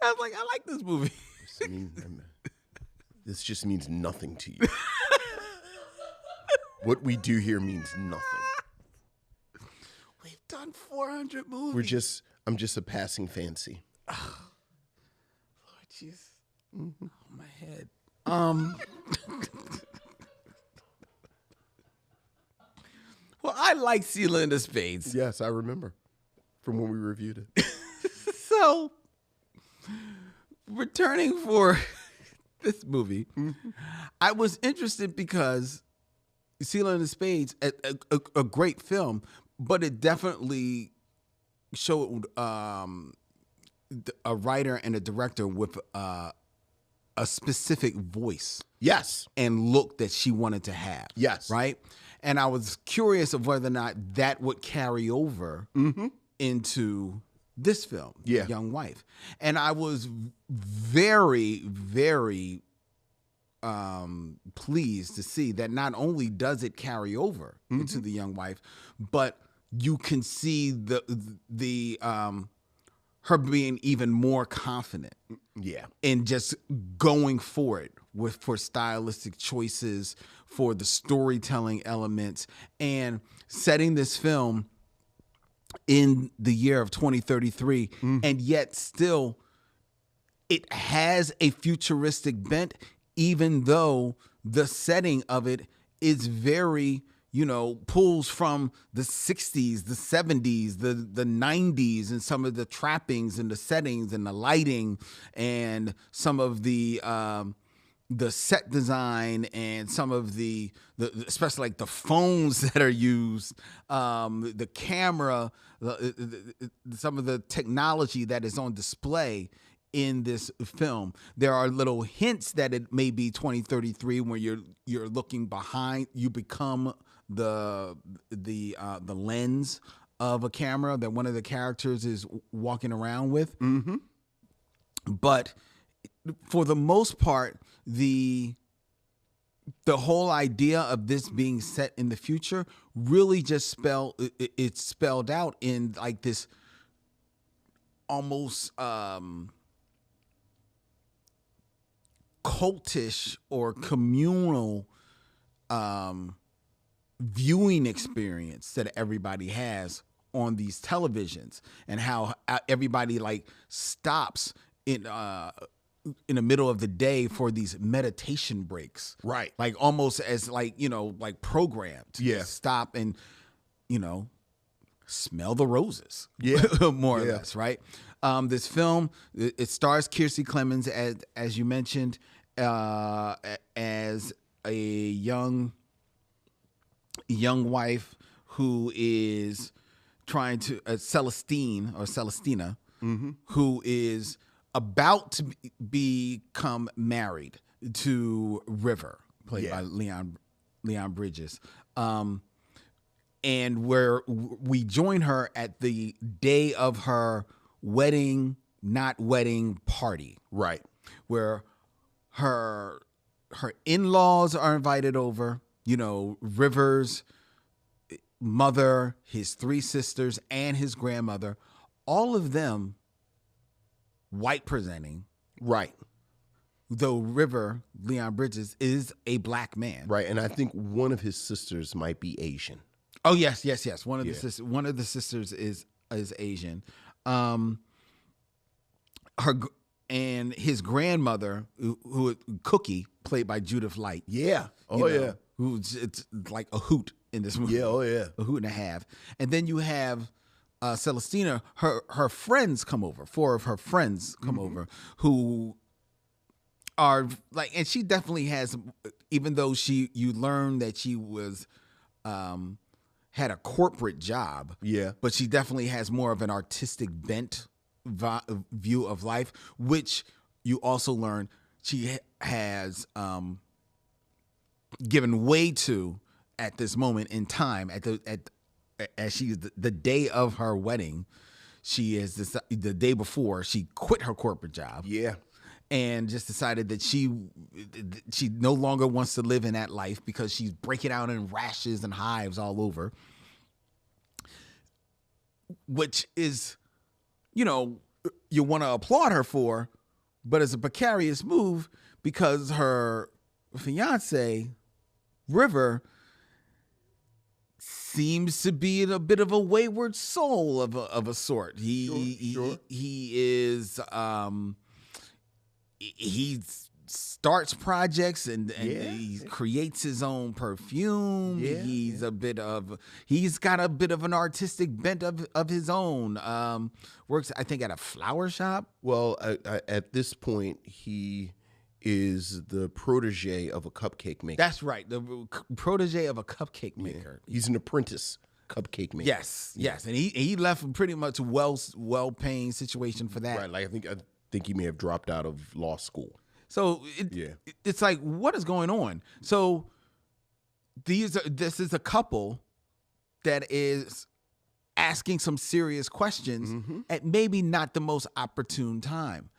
I was like, I like this movie. This just means nothing to you. What we do here means nothing. We've done 400 movies. I'm just a passing fancy. Oh, Lord jeez. Mm-hmm. Oh, my head. Well, I like Seal in the Spades. Yes, I remember from when we reviewed it. So, returning for this movie, I was interested because Seal in the Spades, a great film, but it definitely showed a writer and a director with a specific voice. Yes. And look that she wanted to have. Yes. Right? And I was curious of whether or not that would carry over into this film, Yeah. Young Wife. And I was very, very pleased to see that not only does it carry over into The Young Wife, but you can see the her being even more confident. Yeah. And just going for it for stylistic choices, for the storytelling elements, and setting this film in the year of 2033, and yet still it has a futuristic bent, even though the setting of it is very, pulls from the 60s, the 70s, the 90s, and some of the trappings and the settings and the lighting and some of the set design and some of the especially like the phones that are used, the camera, some of the technology that is on display in this film. There are little hints that it may be 2033 when you're looking behind. You become the lens of a camera that one of the characters is walking around with. But for the most part, the whole idea of this being set in the future really just it's spelled out in like this almost cultish or communal viewing experience that everybody has on these televisions, and how everybody like stops in the middle of the day for these meditation breaks. Right. Like almost as like, like programmed to stop and, smell the roses. Yeah. More or less, right? This film, it stars Kiersey Clemons, as you mentioned, as a young young wife who is trying to Celestina, who is about to become married to River, played by Leon Bridges. And where we join her at the day of her wedding, not wedding party. Right. Where her in-laws are invited over, River's mother, his 3 sisters, and his grandmother, all of them white presenting. Right. Though River, Leon Bridges, is a black man. Right. And I think one of his sisters might be Asian. Oh, yes. One of the sisters is Asian. And his grandmother, who Cookie, played by Judith Light. Yeah. Who's it's like a hoot in this movie. Yeah. Oh, yeah. A hoot and a half. And then you have Celestina. Her friends come over. 4 of her friends come over who are like, and she definitely has. Even though you learn that she was. Had a corporate job, but she definitely has more of an artistic bent view of life, which you also learn she has given way to at this moment in time. As she's the day of her wedding, she is the day before she quit her corporate job, and just decided that she no longer wants to live in that life because she's breaking out in rashes and hives all over. Which is, you want to applaud her for, but it's a precarious move because her fiance, River, seems to be a bit of a wayward soul of a sort. He is he starts projects and he creates his own perfume. He's got a bit of an artistic bent of his own. Works, I think, at a flower shop. Well, at this point, he is the protege of a cupcake maker. That's right, the protege of a cupcake maker. He's an apprentice cupcake maker. Yes, and he left a pretty much well-paying situation for that. Right, like I think he may have dropped out of law school. So it's like, what is going on? So this is a couple that is asking some serious questions at maybe not the most opportune time.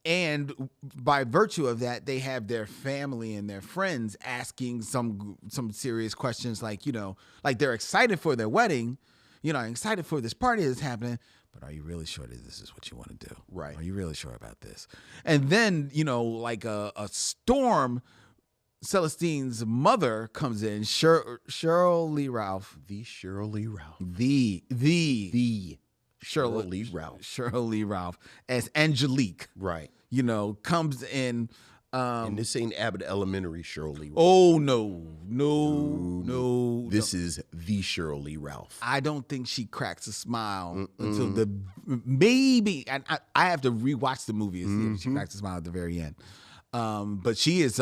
And by virtue of that, they have their family and their friends asking some serious questions, like they're excited for their wedding, excited for this party that's happening. But are you really sure that this is what you want to do? Right. Are you really sure about this? And then, like a storm, Celestine's mother comes in, Cheryl Lee Ralph. The Cheryl Lee Ralph. The Cheryl Lee Ralph. Cheryl Lee Ralph as Angelique. Right. Comes in. And this ain't Abbott Elementary Cheryl Lee Ralph. Oh, no. This is the Cheryl Lee Ralph. I don't think she cracks a smile until maybe, and I have to rewatch the movie and see if she cracks a smile at the very end. But she is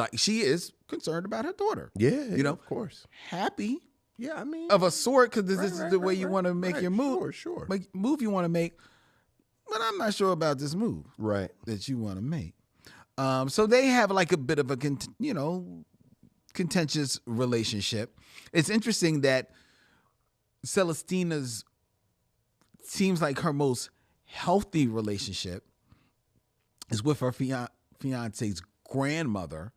concerned about her daughter. Yeah, of course. Happy. Yeah, I mean, of a sort, because this is the way you want to make your move. Sure. Move you want to make, but I'm not sure about this move. Right. That you want to make. So they have like a bit of a contentious relationship. It's interesting that Celestina's seems like her most healthy relationship is with her fiance's grandmother,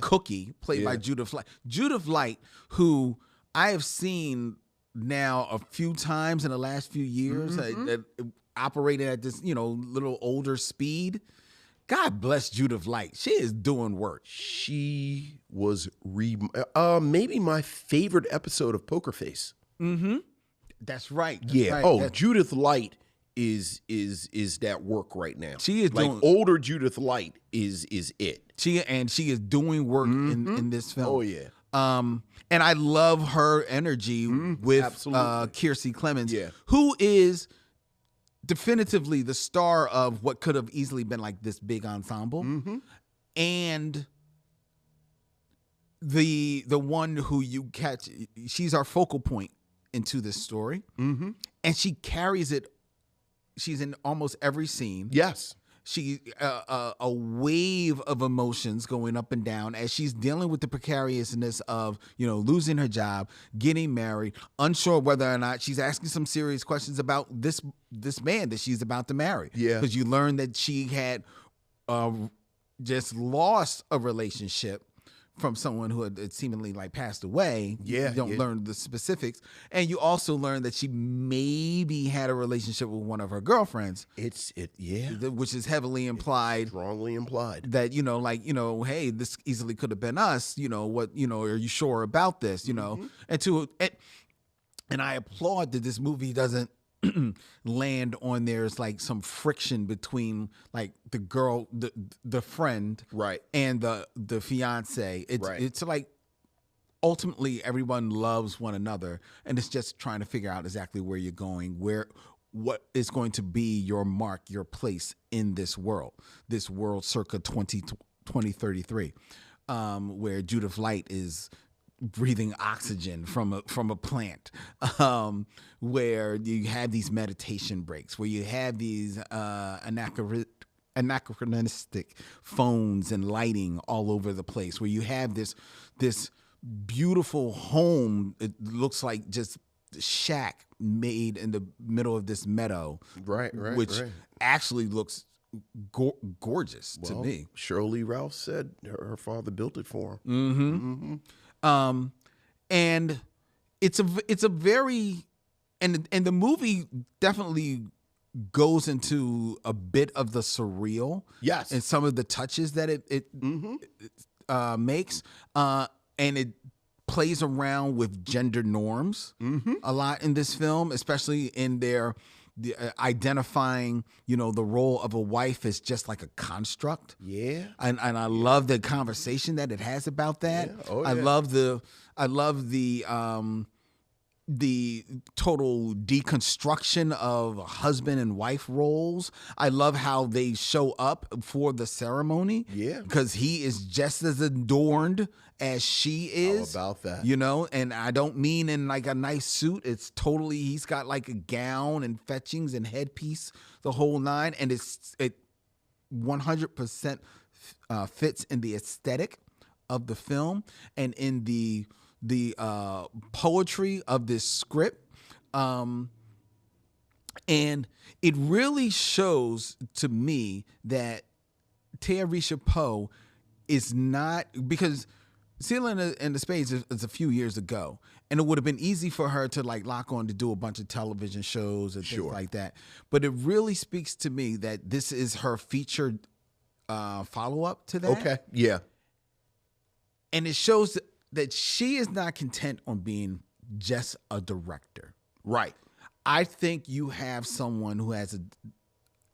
Cookie, played by Judith Light. Judith Light, who I have seen now a few times in the last few years, operating at this little older speed. God bless Judith Light. She is doing work. She was maybe my favorite episode of Poker Face. That's right. Judith Light is that work right now. She is like doing, older Judith Light is it. She is doing work in this film. Oh yeah. And I love her energy with Kiersey Clemons, who is definitively the star of what could have easily been like this big ensemble. And the one who you catch, she's our focal point into this story, and she carries it. She's in almost every scene. Yes. She a wave of emotions going up and down as she's dealing with the precariousness of, losing her job, getting married, unsure whether or not she's asking some serious questions about this man that she's about to marry. Yeah. Because you learn that she had just lost a relationship from someone who had seemingly passed away. Yeah, You don't learn the specifics. And you also learn that she maybe had a relationship with one of her girlfriends. Which is heavily implied. Strongly implied. That, hey, this easily could have been us. Are you sure about this? And I applaud that this movie doesn't land on there's some friction between the girl, the friend, right, and the fiance. It's ultimately everyone loves one another, and it's just trying to figure out exactly where you're going, what is going to be your mark, your place in this world circa 2033, where Judith Light is breathing oxygen from a plant, where you have these meditation breaks, where you have these anachronistic phones and lighting all over the place, where you have this beautiful home. It looks like just a shack made in the middle of this meadow, right, which actually looks gorgeous to me. Shirley Ralph said her father built it for him. Mm-hmm. And it's a very, and the movie definitely goes into a bit of the surreal. Yes. And some of the touches that it makes, and it plays around with gender norms a lot in this film, especially in identifying, the role of a wife as just like a construct. Yeah. And I love the conversation that it has about that. Yeah. Oh, yeah. I love the total deconstruction of husband and wife roles. I love how they show up for the ceremony. Yeah. Because he is just as adorned as she is. How about that? And I don't mean in a nice suit. It's totally, he's got a gown and fetchings and headpiece, the whole nine. And it 100% fits in the aesthetic of the film and in the poetry of this script. And it really shows to me that Tayarisha Poe is not, because Ceiling in the Spades is a few years ago, and it would have been easy for her to lock on to do a bunch of television shows and things like that. But it really speaks to me that this is her featured follow-up to that. Okay, yeah. And it shows that she is not content on being just a director. Right. I think you have someone who has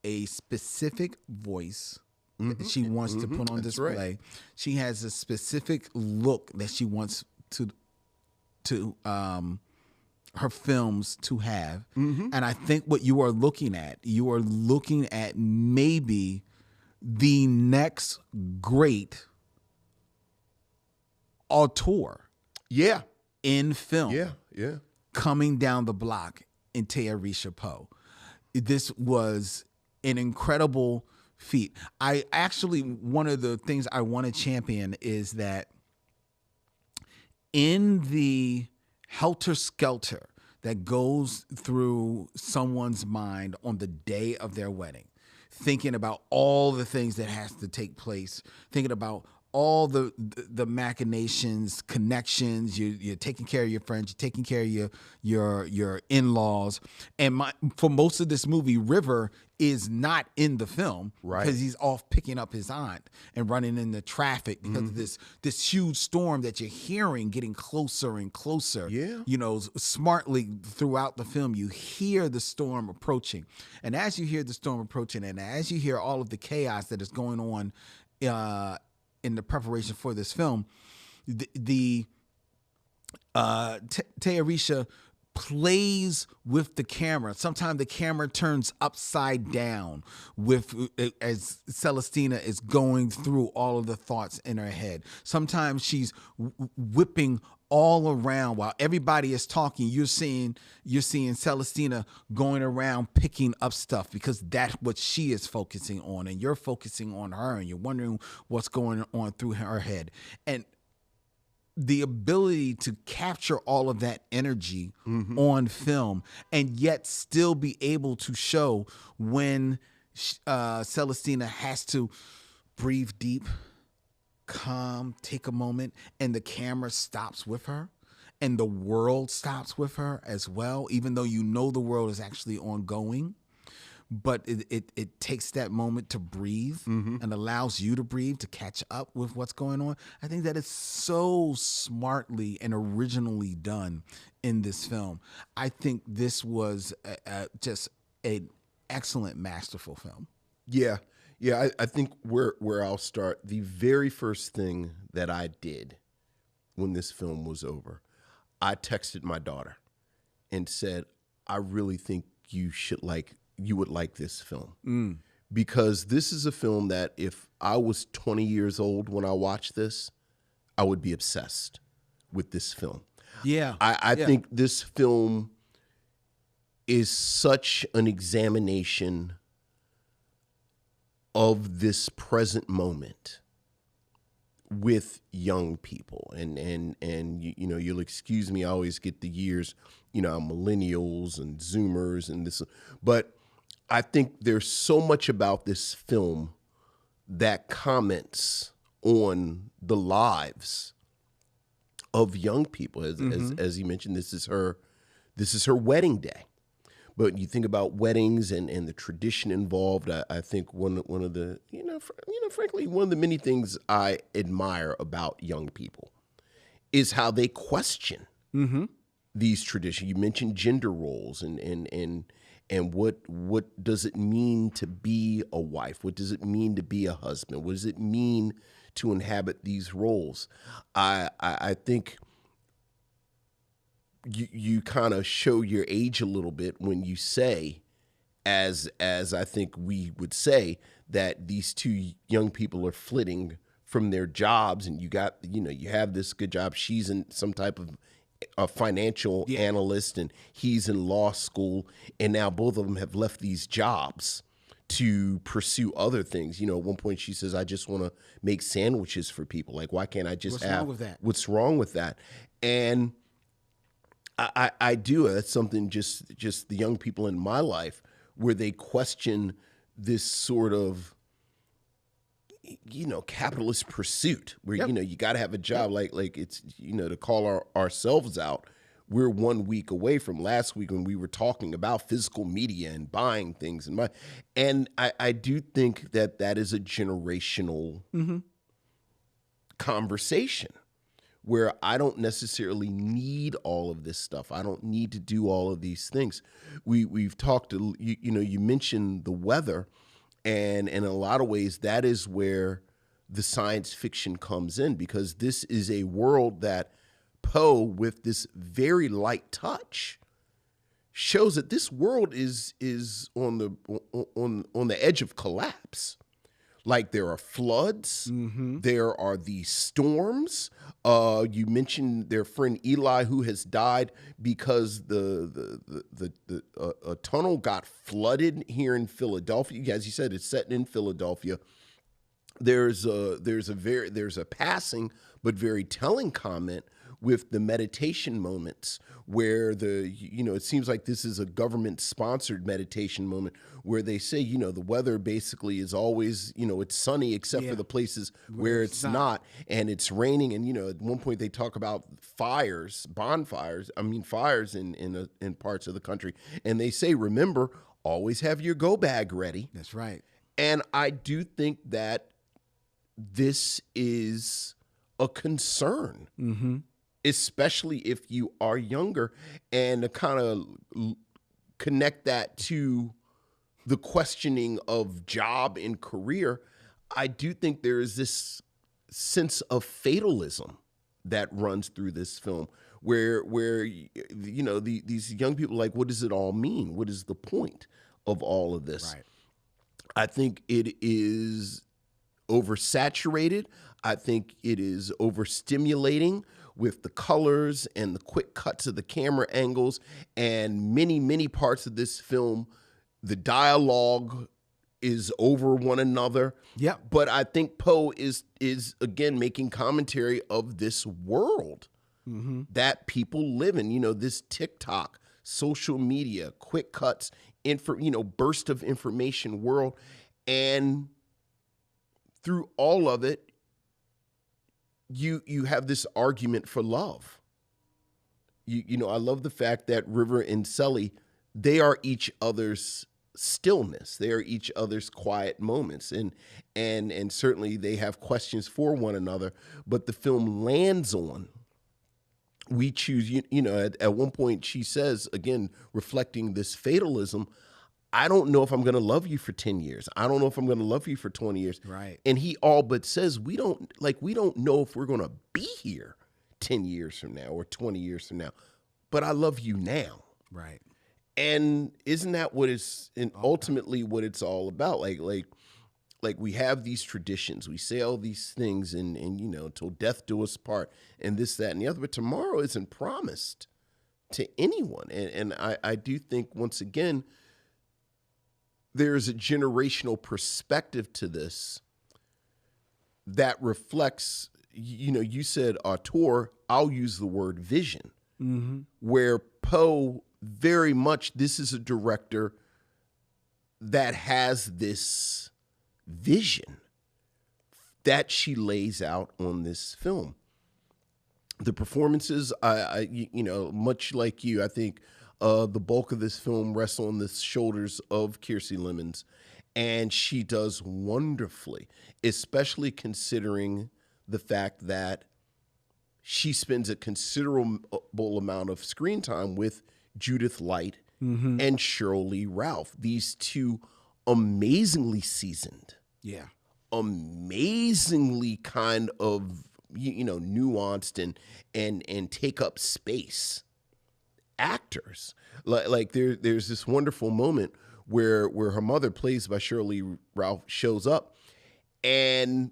a specific voice that she wants to put on display. Right. She has a specific look that she wants to her films to have. And I think what you are looking at maybe the next great auteur. Yeah. In film. Yeah. Coming down the block in Tayarisha Poe. This was an incredible feat. One of the things I want to champion is that in the helter-skelter that goes through someone's mind on the day of their wedding, thinking about all the things that has to take place, thinking about all the machinations, connections. You're taking care of your friends. You're taking care of your in-laws. And for most of this movie, River is not in the film, right? Because he's off picking up his aunt and running into traffic because of this huge storm that you're hearing getting closer and closer. Yeah. Smartly throughout the film, you hear the storm approaching, and as you hear the storm approaching, and as you hear all of the chaos that is going on in the preparation for this film, Tayarisha plays with the camera. Sometimes the camera turns upside down as Celestina is going through all of the thoughts in her head. Sometimes she's whipping all around while everybody is talking. You're seeing Celestina going around picking up stuff because that's what she is focusing on, and you're focusing on her, and you're wondering what's going on through her head. And the ability to capture all of that energy on film and yet still be able to show when Celestina has to breathe deep, calm, take a moment, and the camera stops with her and the world stops with her as well, even though you know the world is actually ongoing. But it takes that moment to breathe and allows you to breathe, to catch up with what's going on. I think that is so smartly and originally done in this film. I think this was just an excellent, masterful film. Yeah. I think where I'll start, the very first thing that I did when this film was over, I texted my daughter and said, I really think you would like this film. Because this is a film that if I was 20 years old when I watched this, I would be obsessed with this film. Yeah. I think this film is such an examination of this present moment with young people. And you know, you'll excuse me, I always get the years, you know, millennials and Zoomers and this, but I think there's so much about this film that comments on the lives of young people. As you mentioned, this is her wedding day. But you think about weddings and the tradition involved. I think one of the frankly one of the many things I admire about young people is how they question these traditions. You mentioned gender roles and what does it mean to be a wife? What does it mean to be a husband? What does it mean to inhabit these roles? I think you kind of show your age a little bit when you say, as I think we would say, that these two young people are flitting from their jobs, and you have this good job. She's in some type of a financial analyst, and he's in law school, and now both of them have left these jobs to pursue other things. You know, at one point she says, I just want to make sandwiches for people. Like, why can't I just What's wrong with that? What's wrong with that? And I do. That's something just the young people in my life where they question this sort of, capitalist pursuit where, you got to have a job. Like it's, to call ourselves out. We're 1 week away from last week when we were talking about physical media and buying things. And I do think that is a generational conversation where I don't necessarily need all of this stuff. I don't need to do all of these things. We've talked, you mentioned the weather, and in a lot of ways that is where the science fiction comes in, because this is a world that Poe, with this very light touch, shows that this world is on the edge of collapse. Like, there are floods, there are these storms. You mentioned their friend Eli, who has died because a tunnel got flooded here in Philadelphia. As you said, it's set in Philadelphia. There's a passing but very telling comment with the meditation moments where it seems like this is a government-sponsored meditation moment where they say, the weather basically is always, it's sunny except for the places where it's not, and it's raining. And, at one point they talk about fires in parts of the country. And they say, remember, always have your go bag ready. That's right. And I do think that this is a concern. Especially if you are younger, and to kind of connect that to the questioning of job and career, I do think there is this sense of fatalism that runs through this film where these young people are like, what does it all mean? What is the point of all of this? Right. I think it is oversaturated. I think it is overstimulating with the colors and the quick cuts of the camera angles, and many parts of this film, the dialogue is over one another. Yep. But I think Poe is again making commentary of this world that people live in. This TikTok, social media, quick cuts, burst of information world, and through all of it, you have this argument for love. I love the fact that River and Sully, they are each other's stillness. They are each other's quiet moments, and certainly they have questions for one another. But the film lands on, we choose. At one point she says, again reflecting this fatalism, I don't know if I'm going to love you for 10 years. I don't know if I'm going to love you for 20 years. Right. And he all but says, we don't know if we're going to be here 10 years from now or 20 years from now, but I love you now. Right. And isn't that what it's, and ultimately what it's all about? Like we have these traditions, we say all these things and until death do us part and this, that, and the other, but tomorrow isn't promised to anyone. And I do think, once again, there's a generational perspective to this that reflects, you said auteur, I'll use the word vision, where Poe very much, this is a director that has this vision that she lays out on this film. The performances, I much like you, I think the bulk of this film rests on the shoulders of Kiersey Lemons, and she does wonderfully, especially considering the fact that she spends a considerable amount of screen time with Judith Light and Cheryl Lee Ralph. These two amazingly seasoned, amazingly kind of nuanced and take up space actors. Like there's this wonderful moment where her mother, plays by Cheryl Lee Ralph, shows up and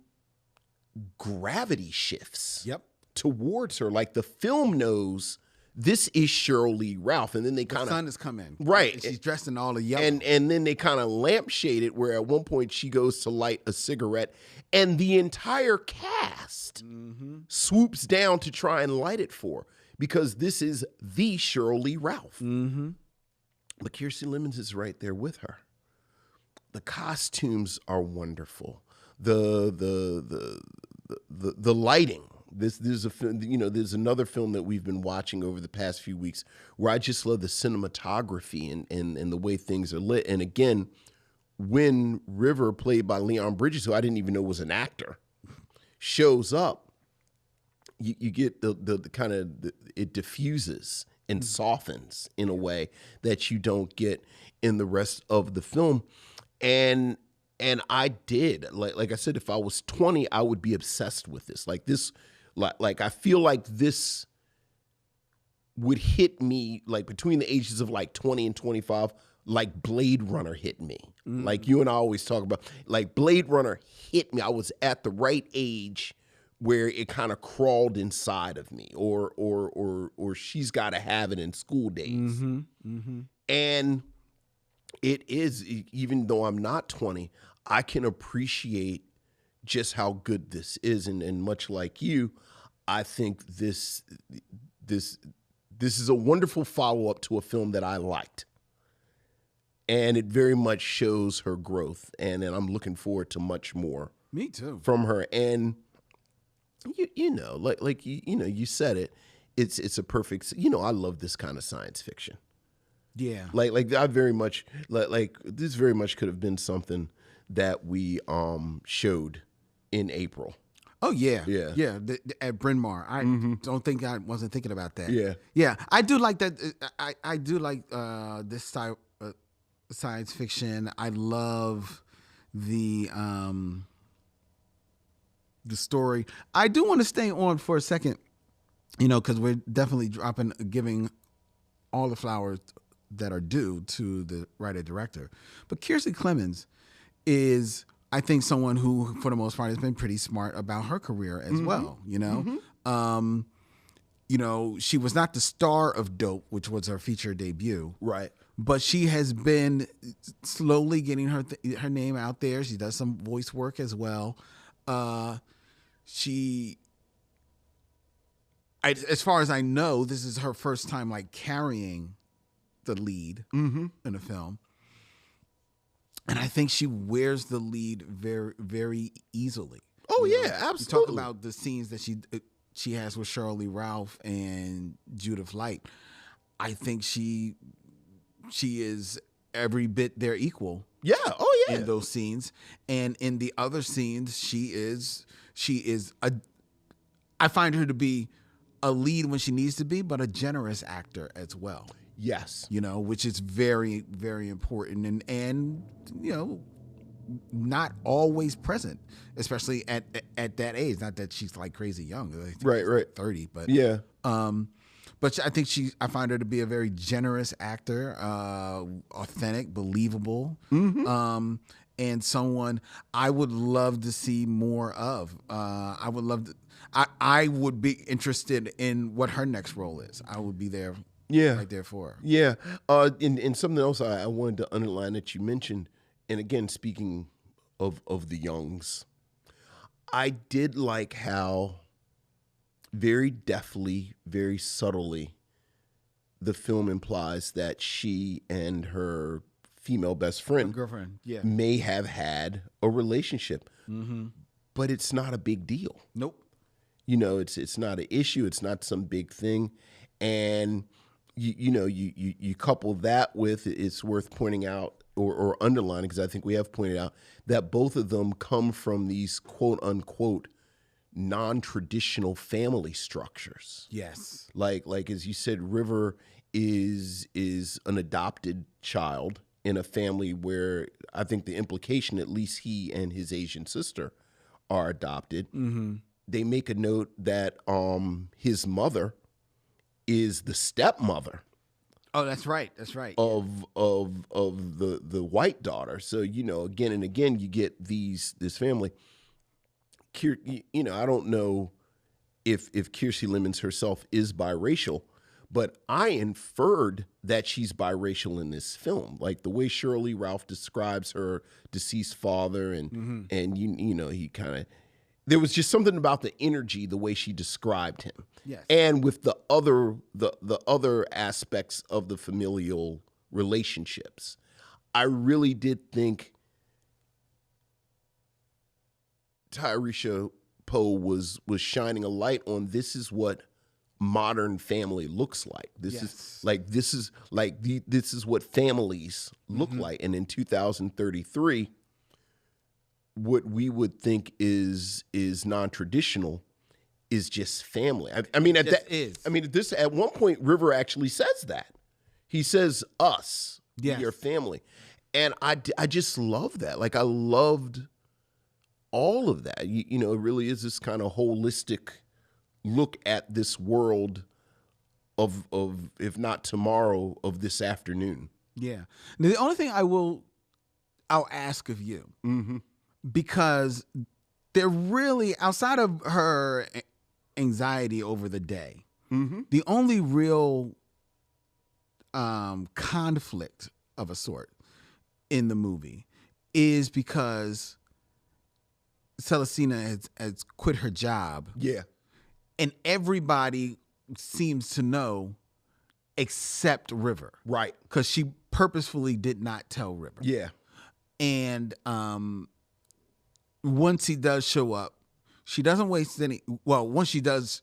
gravity shifts towards her. Like the film knows this is Cheryl Lee Ralph, and then they kind of, the sun has come in, right? And she's dressed in all the yellow, and then they kind of lampshade it, where at one point she goes to light a cigarette, and the entire cast swoops down to try and light it for her, because this is the Cheryl Lee Ralph. But Kiersey Lemons is right there with her. The costumes are wonderful. The lighting. There's another film that we've been watching over the past few weeks where I just love the cinematography and the way things are lit. And again, when River, played by Leon Bridges, who I didn't even know was an actor, shows up, you get the kind of, it diffuses and softens in a way that you don't get in the rest of the film. And I did, like I said, if I was 20, I would be obsessed with this. Like I feel like this would hit me like between the ages of like 20 and 25, like Blade Runner hit me. Like you and I always talk about, like Blade Runner hit me. I was at the right age where it kind of crawled inside of me, or She's Gotta Have It in School Days. And it is, even though I'm not 20, I can appreciate just how good this is, and much like you, I think this is a wonderful follow-up to a film that I liked, and it very much shows her growth, and I'm looking forward to much more. Me too. From her. And you said it, it's a perfect. I love this kind of science fiction. Yeah. Like I very much like this very much could have been something that we showed in April. Oh yeah, yeah. At Bryn Mawr. I don't think I wasn't thinking about that. Yeah. I do like that. I do like this science fiction. I love the story. I do want to stay on for a second because we're definitely giving all the flowers that are due to the writer director. But Kiersey Clemons is, I think, someone who, for the most part, has been pretty smart about her career as well. She was not the star of Dope, which was her feature debut. Right. But she has been slowly getting her name out there. She does some voice work as well. As far as I know, this is her first time like carrying the lead in a film. And I think she wears the lead very, very easily. Oh, yeah, absolutely. You talk about the scenes that she has with Shirley Ralph and Judith Light. I think she is every bit their equal. Yeah. Oh, yeah. In those scenes. And in the other scenes, she is I find her to be a lead when she needs to be, but a generous actor as well. Yes. Which is very, very important and not always present, especially at that age. Not that she's like crazy young. I think Right. she's 30, but Yeah. But I think I find her to be a very generous actor, authentic, believable, and someone I would love to see more of. I would be interested in what her next role is. I would be there, right there for her. Yeah. And something else I wanted to underline that you mentioned, and again, speaking of the Youngs, I did like how very deftly, very subtly, the film implies that she and her female best friend, girlfriend, may have had a relationship, but it's not a big deal. Nope. It's not an issue. It's not some big thing, and you couple that with, it's worth pointing out or underlining, because I think we have pointed out that both of them come from these quote unquote non-traditional family structures. Yes. Like as you said, River is an adopted child in a family where I think the implication, at least he and his Asian sister are adopted. They make a note that his mother is the stepmother. Oh, that's right. That's right. Of the white daughter. So, again and again, you get this family. I don't know if Kiersey Clemons herself is biracial, but I inferred that she's biracial in this film. Like the way Shirley Ralph describes her deceased father, and he kind of, there was just something about the energy, the way she described him. Yes. And with the other aspects of the familial relationships, I really did think Tayarisha Poe was shining a light on, this is what modern family looks like. This is what families look like. And in 2033, what we would think is non-traditional is just family. At one point, River actually says that. He says us, your family. And I just love that. Like, I loved all of that. It really is this kind of holistic look at this world of if not tomorrow, of this afternoon. Yeah. Now, the only thing I'll ask of you, because they're really, outside of her anxiety over the day, the only real conflict of a sort in the movie is because Celestina has quit her job. Yeah. And everybody seems to know except River. Right. Because she purposefully did not tell River. Yeah. And once he does show up, she doesn't waste any, well, once he does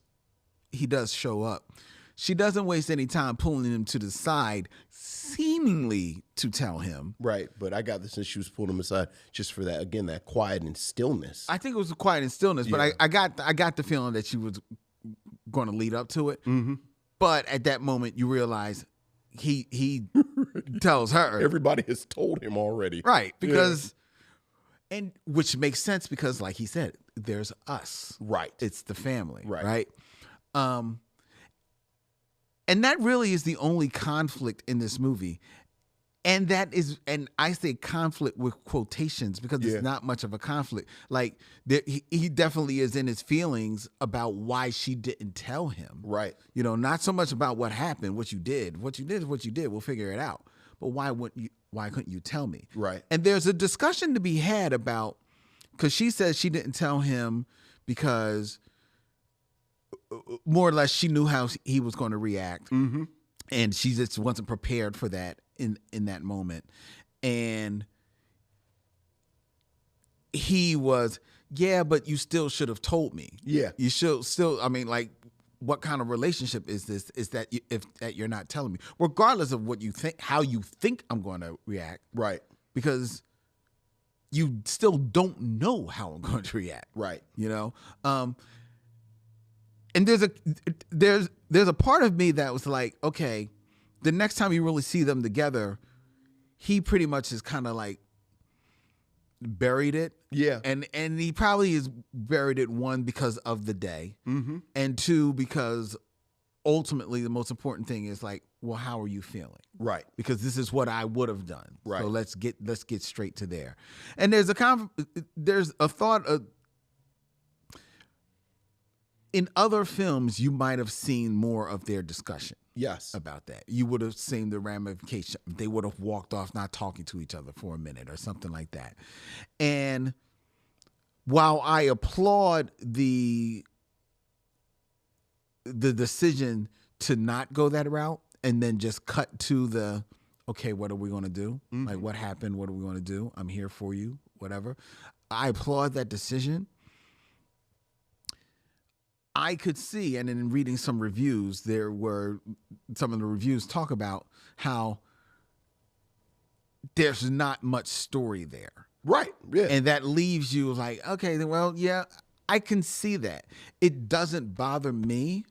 show up, she doesn't waste any time pulling him to the side, seemingly to tell him. Right, but I got the sense she was pulling him aside just for that, again, that quiet and stillness. I think it was the quiet and stillness, but I got the feeling that she was going to lead up to it. But at that moment, you realize he tells her. Everybody has told him already. Right, because, and which makes sense because, like he said, there's us. Right. It's the family. Right. And that really is the only conflict in this movie. And that is, and I say conflict with quotations because it's not much of a conflict. Like he definitely is in his feelings about why she didn't tell him. Right. You know, not so much about what happened, what you did. What you did is what you did. We'll figure it out. But why couldn't you tell me? Right. And there's a discussion to be had about, because she says she didn't tell him because more or less she knew how he was going to react. Mm-hmm. And she just wasn't prepared for that in that moment. And he was, but you still should have told me. Yeah. You should still, I mean, like, what kind of relationship is this? Is that that you're not telling me, regardless of what you think, how you think I'm going to react. Right. Because you still don't know how I'm going to react. Right. You know? And there's a part of me that was like, okay, the next time you really see them together, he pretty much is kind of like buried it. Yeah. And he probably is buried it, one, because of the day. Mm-hmm. And two, because ultimately the most important thing is like, well, how are you feeling? Right. Because this is what I would have done. Right. So let's get straight to there. And there's a thought of, in other films, you might have seen more of their discussion. Yes. About that. You would have seen the ramification. They would have walked off not talking to each other for a minute or something like that. And while I applaud the decision to not go that route and then just cut to the, okay, what are we going to do? Mm-hmm. Like, what happened? What are we going to do? I'm here for you, whatever. I applaud that decision. I could see, and in reading some reviews, some of the reviews talk about how there's not much story there. Right. Yeah. And that leaves you like, okay, well, yeah, I can see that. It doesn't bother me,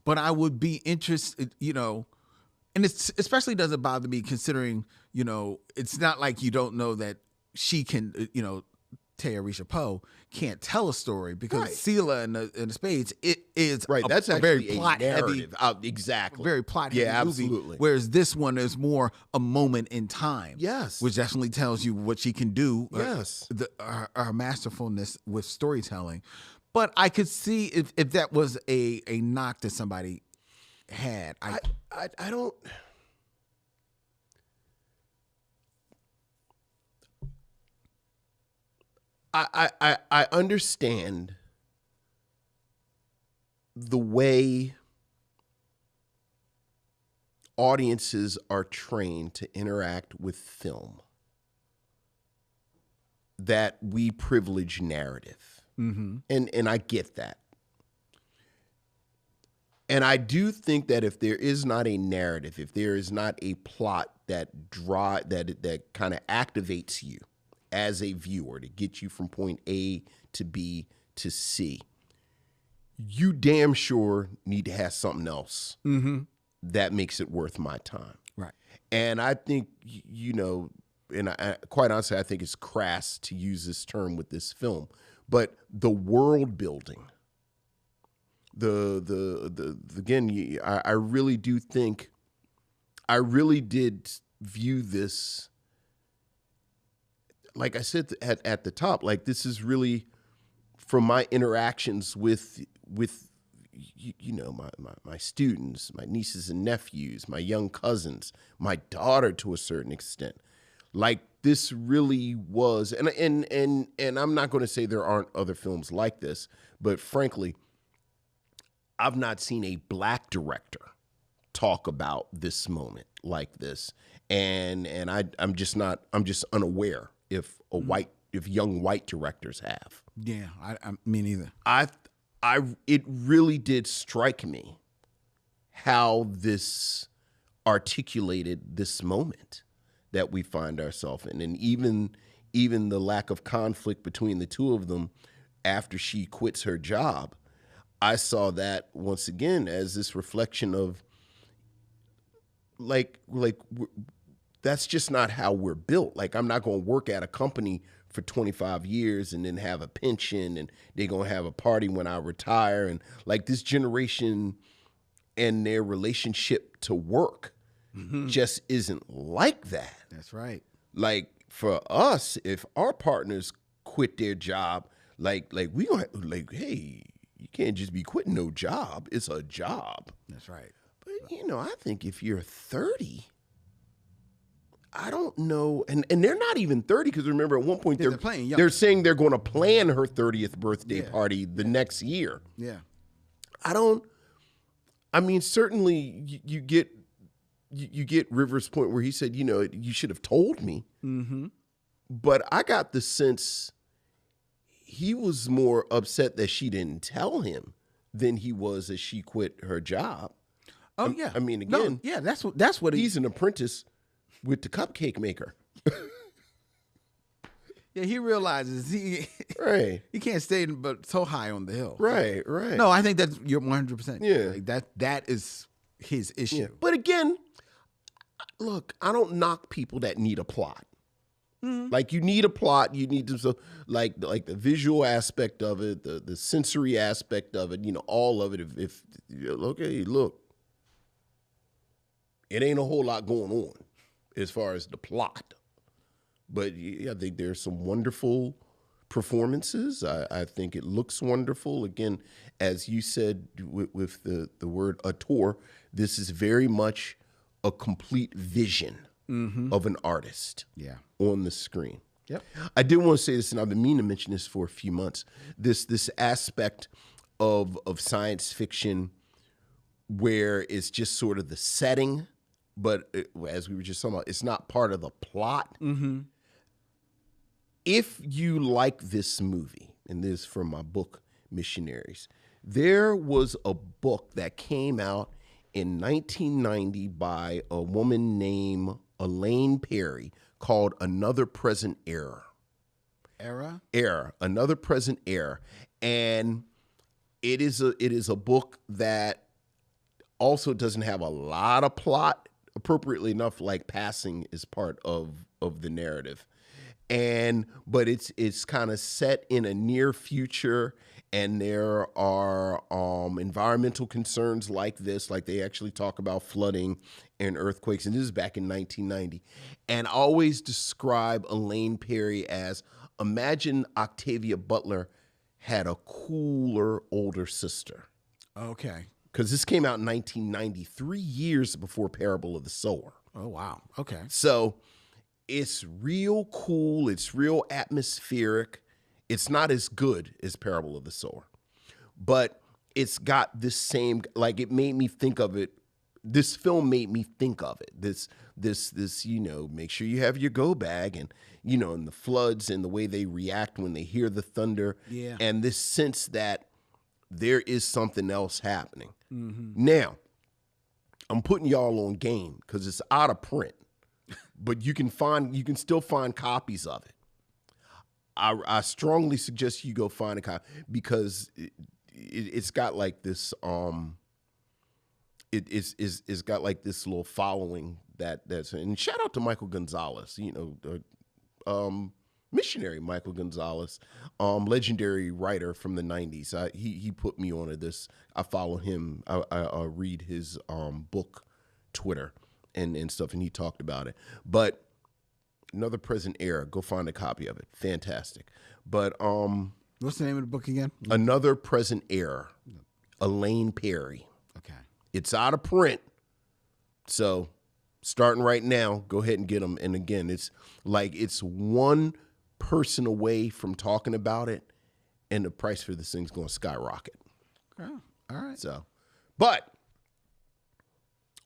but I would be interested, you know, and it especially doesn't bother me considering, you know, it's not like you don't know that she can, you know, Tayarisha Poe can't tell a story because right. Sela and the Spades, it is right. That's a actually very plot heavy, exactly, very plot heavy movie. Absolutely. Whereas this one is more a moment in time. Yes, which definitely tells you what she can do. Yes, her masterfulness with storytelling. But I could see if that was a knock that somebody had. I don't. I understand the way audiences are trained to interact with film, that we privilege narrative. Mm-hmm. And I get that. And I do think that if there is not a narrative, if there is not a plot that kind of activates you as a viewer to get you from point A to B to C, you damn sure need to have something else that makes it worth my time. Right. And I think, you know, and I quite honestly, I think it's crass to use this term with this film, but the world building, again, I really do think, I really did view this, like I said at the top, like this is really from my interactions with you know, my students, my nieces and nephews, my young cousins, my daughter to a certain extent. Like this really was, and I'm not going to say there aren't other films like this, but frankly, I've not seen a Black director talk about this moment like this, and I'm just unaware if young white directors have. Yeah, I me neither. It really did strike me how this articulated this moment that we find ourselves in, and even the lack of conflict between the two of them after she quits her job. I saw that once again as this reflection of like that's just not how we're built. Like, I'm not going to work at a company for 25 years and then have a pension and they're going to have a party when I retire. And like this generation and their relationship to work just isn't like that. That's right. Like for us, if our partners quit their job, like we gonna like, hey, you can't just be quitting no job. It's a job. That's right. But I think if you're 30, I don't know, and they're not even 30 because remember at one point they're playing young. They're saying they're going to plan her 30th birthday party the next year. Yeah. I mean, certainly you get Rivers' point where he said, you should have told me. Mm-hmm. But I got the sense he was more upset that she didn't tell him than he was that she quit her job. Oh yeah. I mean, again, that's what he's an apprentice with the cupcake maker. Yeah, he realizes he can't stay but so high on the hill. Right. No, I think that's you're 100%. Yeah. Like that is his issue. Yeah. But again, look, I don't knock people that need a plot. Like you need a plot, you need to like the visual aspect of it, the sensory aspect of it, all of it. If okay, look, it ain't a whole lot going on as far as the plot, but I think there's some wonderful performances. I think it looks wonderful. Again, as you said with the word auteur, this is very much a complete vision of an artist on the screen. Yep. I did want to say this, and I've been meaning to mention this for a few months. This aspect of science fiction where it's just sort of the setting, but as we were just talking about, it's not part of the plot. Mm-hmm. If you like this movie, and this is from my book, Missionaries, there was a book that came out in 1990 by a woman named Elaine Perry called Another Present Era. Another Present Era. And it is a book that also doesn't have a lot of plot, appropriately enough, like passing is part of the narrative. But it's kind of set in a near future, and there are environmental concerns like this, like they actually talk about flooding and earthquakes, and this is back in 1990. And I always describe Elaine Perry as, imagine Octavia Butler had a cooler older sister. Okay. Because this came out in 1990, 3 years before Parable of the Sower. Oh, wow. Okay. So it's real cool. It's real atmospheric. It's not as good as Parable of the Sower, but it's got this same, like it made me think of it. This film made me think of it. This, make sure you have your go bag and, and the floods and the way they react when they hear the thunder. Yeah. And this sense that there is something else happening. Mm-hmm. Now, I'm putting y'all on game because it's out of print, but you can still find copies of it. I strongly suggest you go find a copy because it's got like this it's got like this little following that's, and shout out to Michael Gonzalez, missionary Michael Gonzalez, legendary writer from the 90s. He put me onto this. I follow him. I read his book Twitter and stuff, and he talked about it. But Another Present Era, go find a copy of it. Fantastic. But what's the name of the book again? Another Present Era, Elaine Perry. Okay. It's out of print, so starting right now, go ahead and get them. And again, it's one person away from talking about it, and the price for this thing's going to skyrocket. Oh, all right. So, but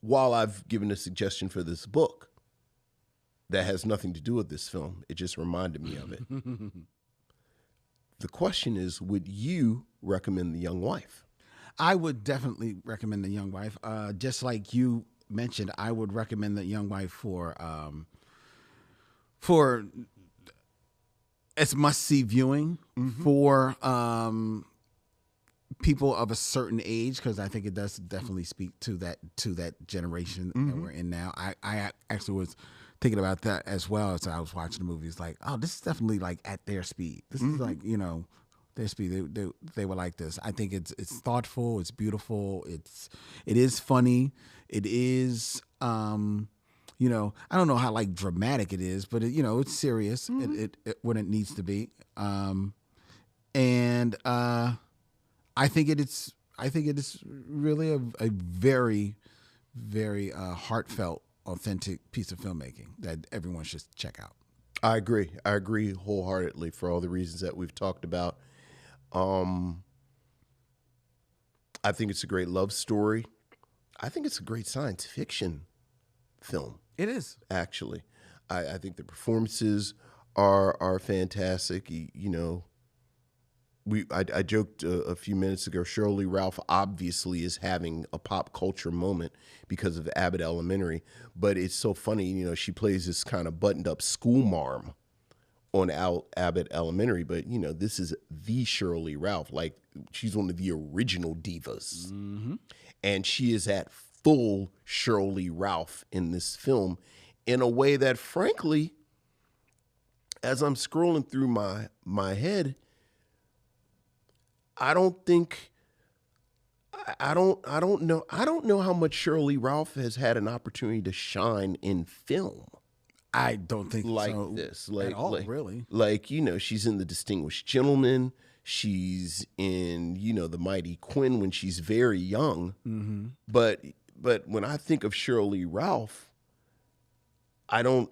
while I've given a suggestion for this book that has nothing to do with this film, it just reminded me of it. The question is, would you recommend The Young Wife? I would definitely recommend The Young Wife. Just like you mentioned, I would recommend The Young Wife for it's must-see viewing for people of a certain age, because I think it does definitely speak to that generation that we're in now. I actually was thinking about that as well as I was watching the movie. It's like, oh, this is definitely like at their speed. This is like, They were like this. I think it's thoughtful. It's beautiful. It is funny. It is you know, I don't know how like dramatic it is, but you know, it's serious. It when it needs to be. And I think it is really a very, very heartfelt, authentic piece of filmmaking that everyone should check out. I agree. I agree wholeheartedly for all the reasons that we've talked about. I think it's a great love story. I think it's a great science fiction film. It is. Actually, I think the performances are fantastic. You know, I joked a few minutes ago, Shirley Ralph obviously is having a pop culture moment because of Abbott Elementary, but it's so funny, you know, she plays this kind of buttoned up school marm on Abbott Elementary, but you know, this is the Shirley Ralph. Like, she's one of the original divas. And she is at full Shirley Ralph in this film in a way that, frankly, as I'm scrolling through my head, I don't know how much Shirley Ralph has had an opportunity to shine in film. I don't think like so this, at all, really. Like, you know, she's in The Distinguished Gentleman. She's in, you know, The Mighty Quinn when she's very young. But when I think of Shirley Ralph, I don't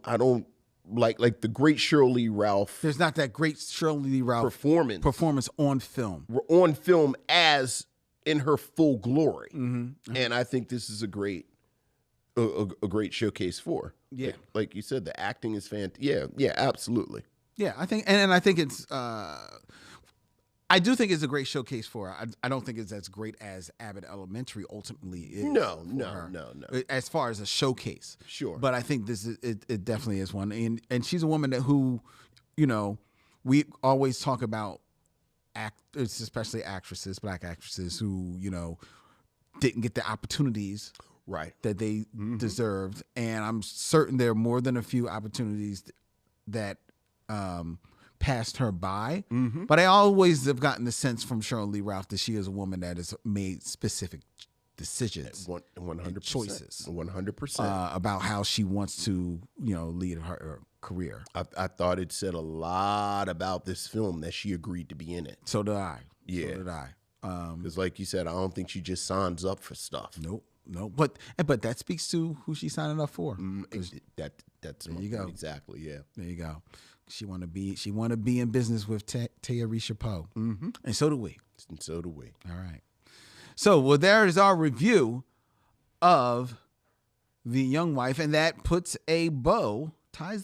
like the great Shirley Ralph. There's not that great Shirley Ralph performance on film. On film as in her full glory. And I think this is a great showcase for her. Yeah. Like you said, the acting is fantastic. Yeah, absolutely. Yeah, I think, and I think it's, I do think it's a great showcase for her. I don't think it's as great as Abbott Elementary ultimately is. No. As far as a showcase. Sure. But I think this is, it definitely is one. And she's a woman who, you know, we always talk about actors, especially actresses, black actresses who, you know, didn't get the opportunities that they deserved. And I'm certain there are more than a few opportunities that passed her by. But I always have gotten the sense from Shirley Ralph that she is a woman that has made specific decisions, 100% choices, 100% about how she wants to, you know, lead her career. I thought it said a lot about this film that she agreed to be in it. So did I. Because like you said, I don't think she just signs up for stuff. Nope. But that speaks to who she's signing up for. That's there you go. Exactly. Yeah. There you go. She want to be in business with Tayarisha Poe, and so do we. All right. So, well, there is our review of The Young Wife, and that ties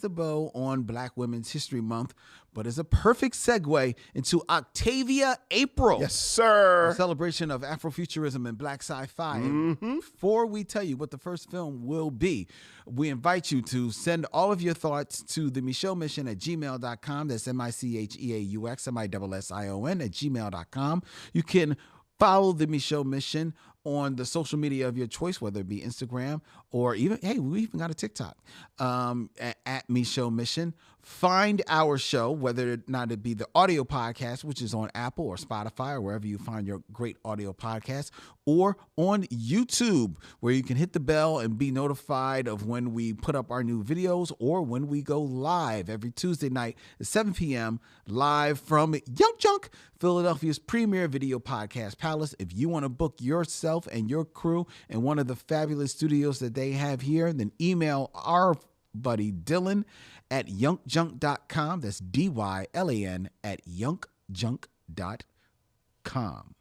the bow on Black Women's History Month, but is a perfect segue into Octavia April. Yes, sir. A celebration of Afrofuturism and Black sci-fi. Before we tell you what the first film will be, we invite you to send all of your thoughts to the Micheaux Mission at gmail.com. That's MICHEAUX MISSION@gmail.com. You can follow the Micheaux Mission on the social media of your choice, whether it be Instagram or we even got a TikTok, at Micheaux Mission. Find our show, whether or not it be the audio podcast, which is on Apple or Spotify or wherever you find your great audio podcast, or on YouTube, where you can hit the bell and be notified of when we put up our new videos or when we go live every Tuesday night at 7 p.m. live from Young Junk, Philadelphia's premier video podcast palace. If you want to book yourself and your crew in one of the fabulous studios that they have here, then email our buddy Dylan at youngjunk.com. That's DYLAN at youngjunk.com.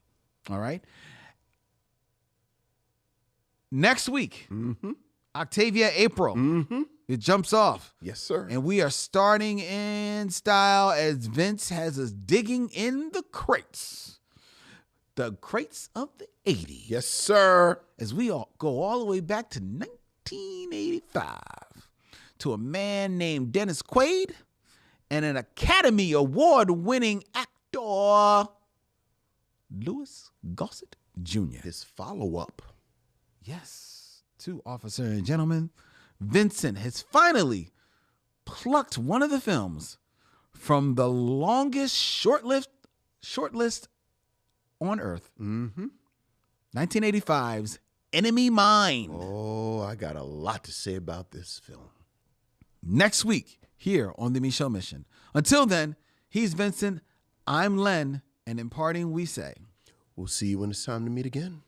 All right. Next week, Octavia April. It jumps off. Yes, sir. And we are starting in style as Vince has us digging in the crates. The crates of the 80s. Yes, sir. As we all go all the way back to 1985 to a man named Dennis Quaid and an Academy Award-winning actor, Louis Gossett Jr. His follow-up. Yes, to Officer and Gentleman. Vincent has finally plucked one of the films from the longest short-lived shortlist on Earth. 1985's Enemy Mine. Oh, I got a lot to say about this film. Next week, here on The Michelle Mission. Until then, he's Vincent, I'm Len, and in parting we say, We'll see you when it's time to meet again.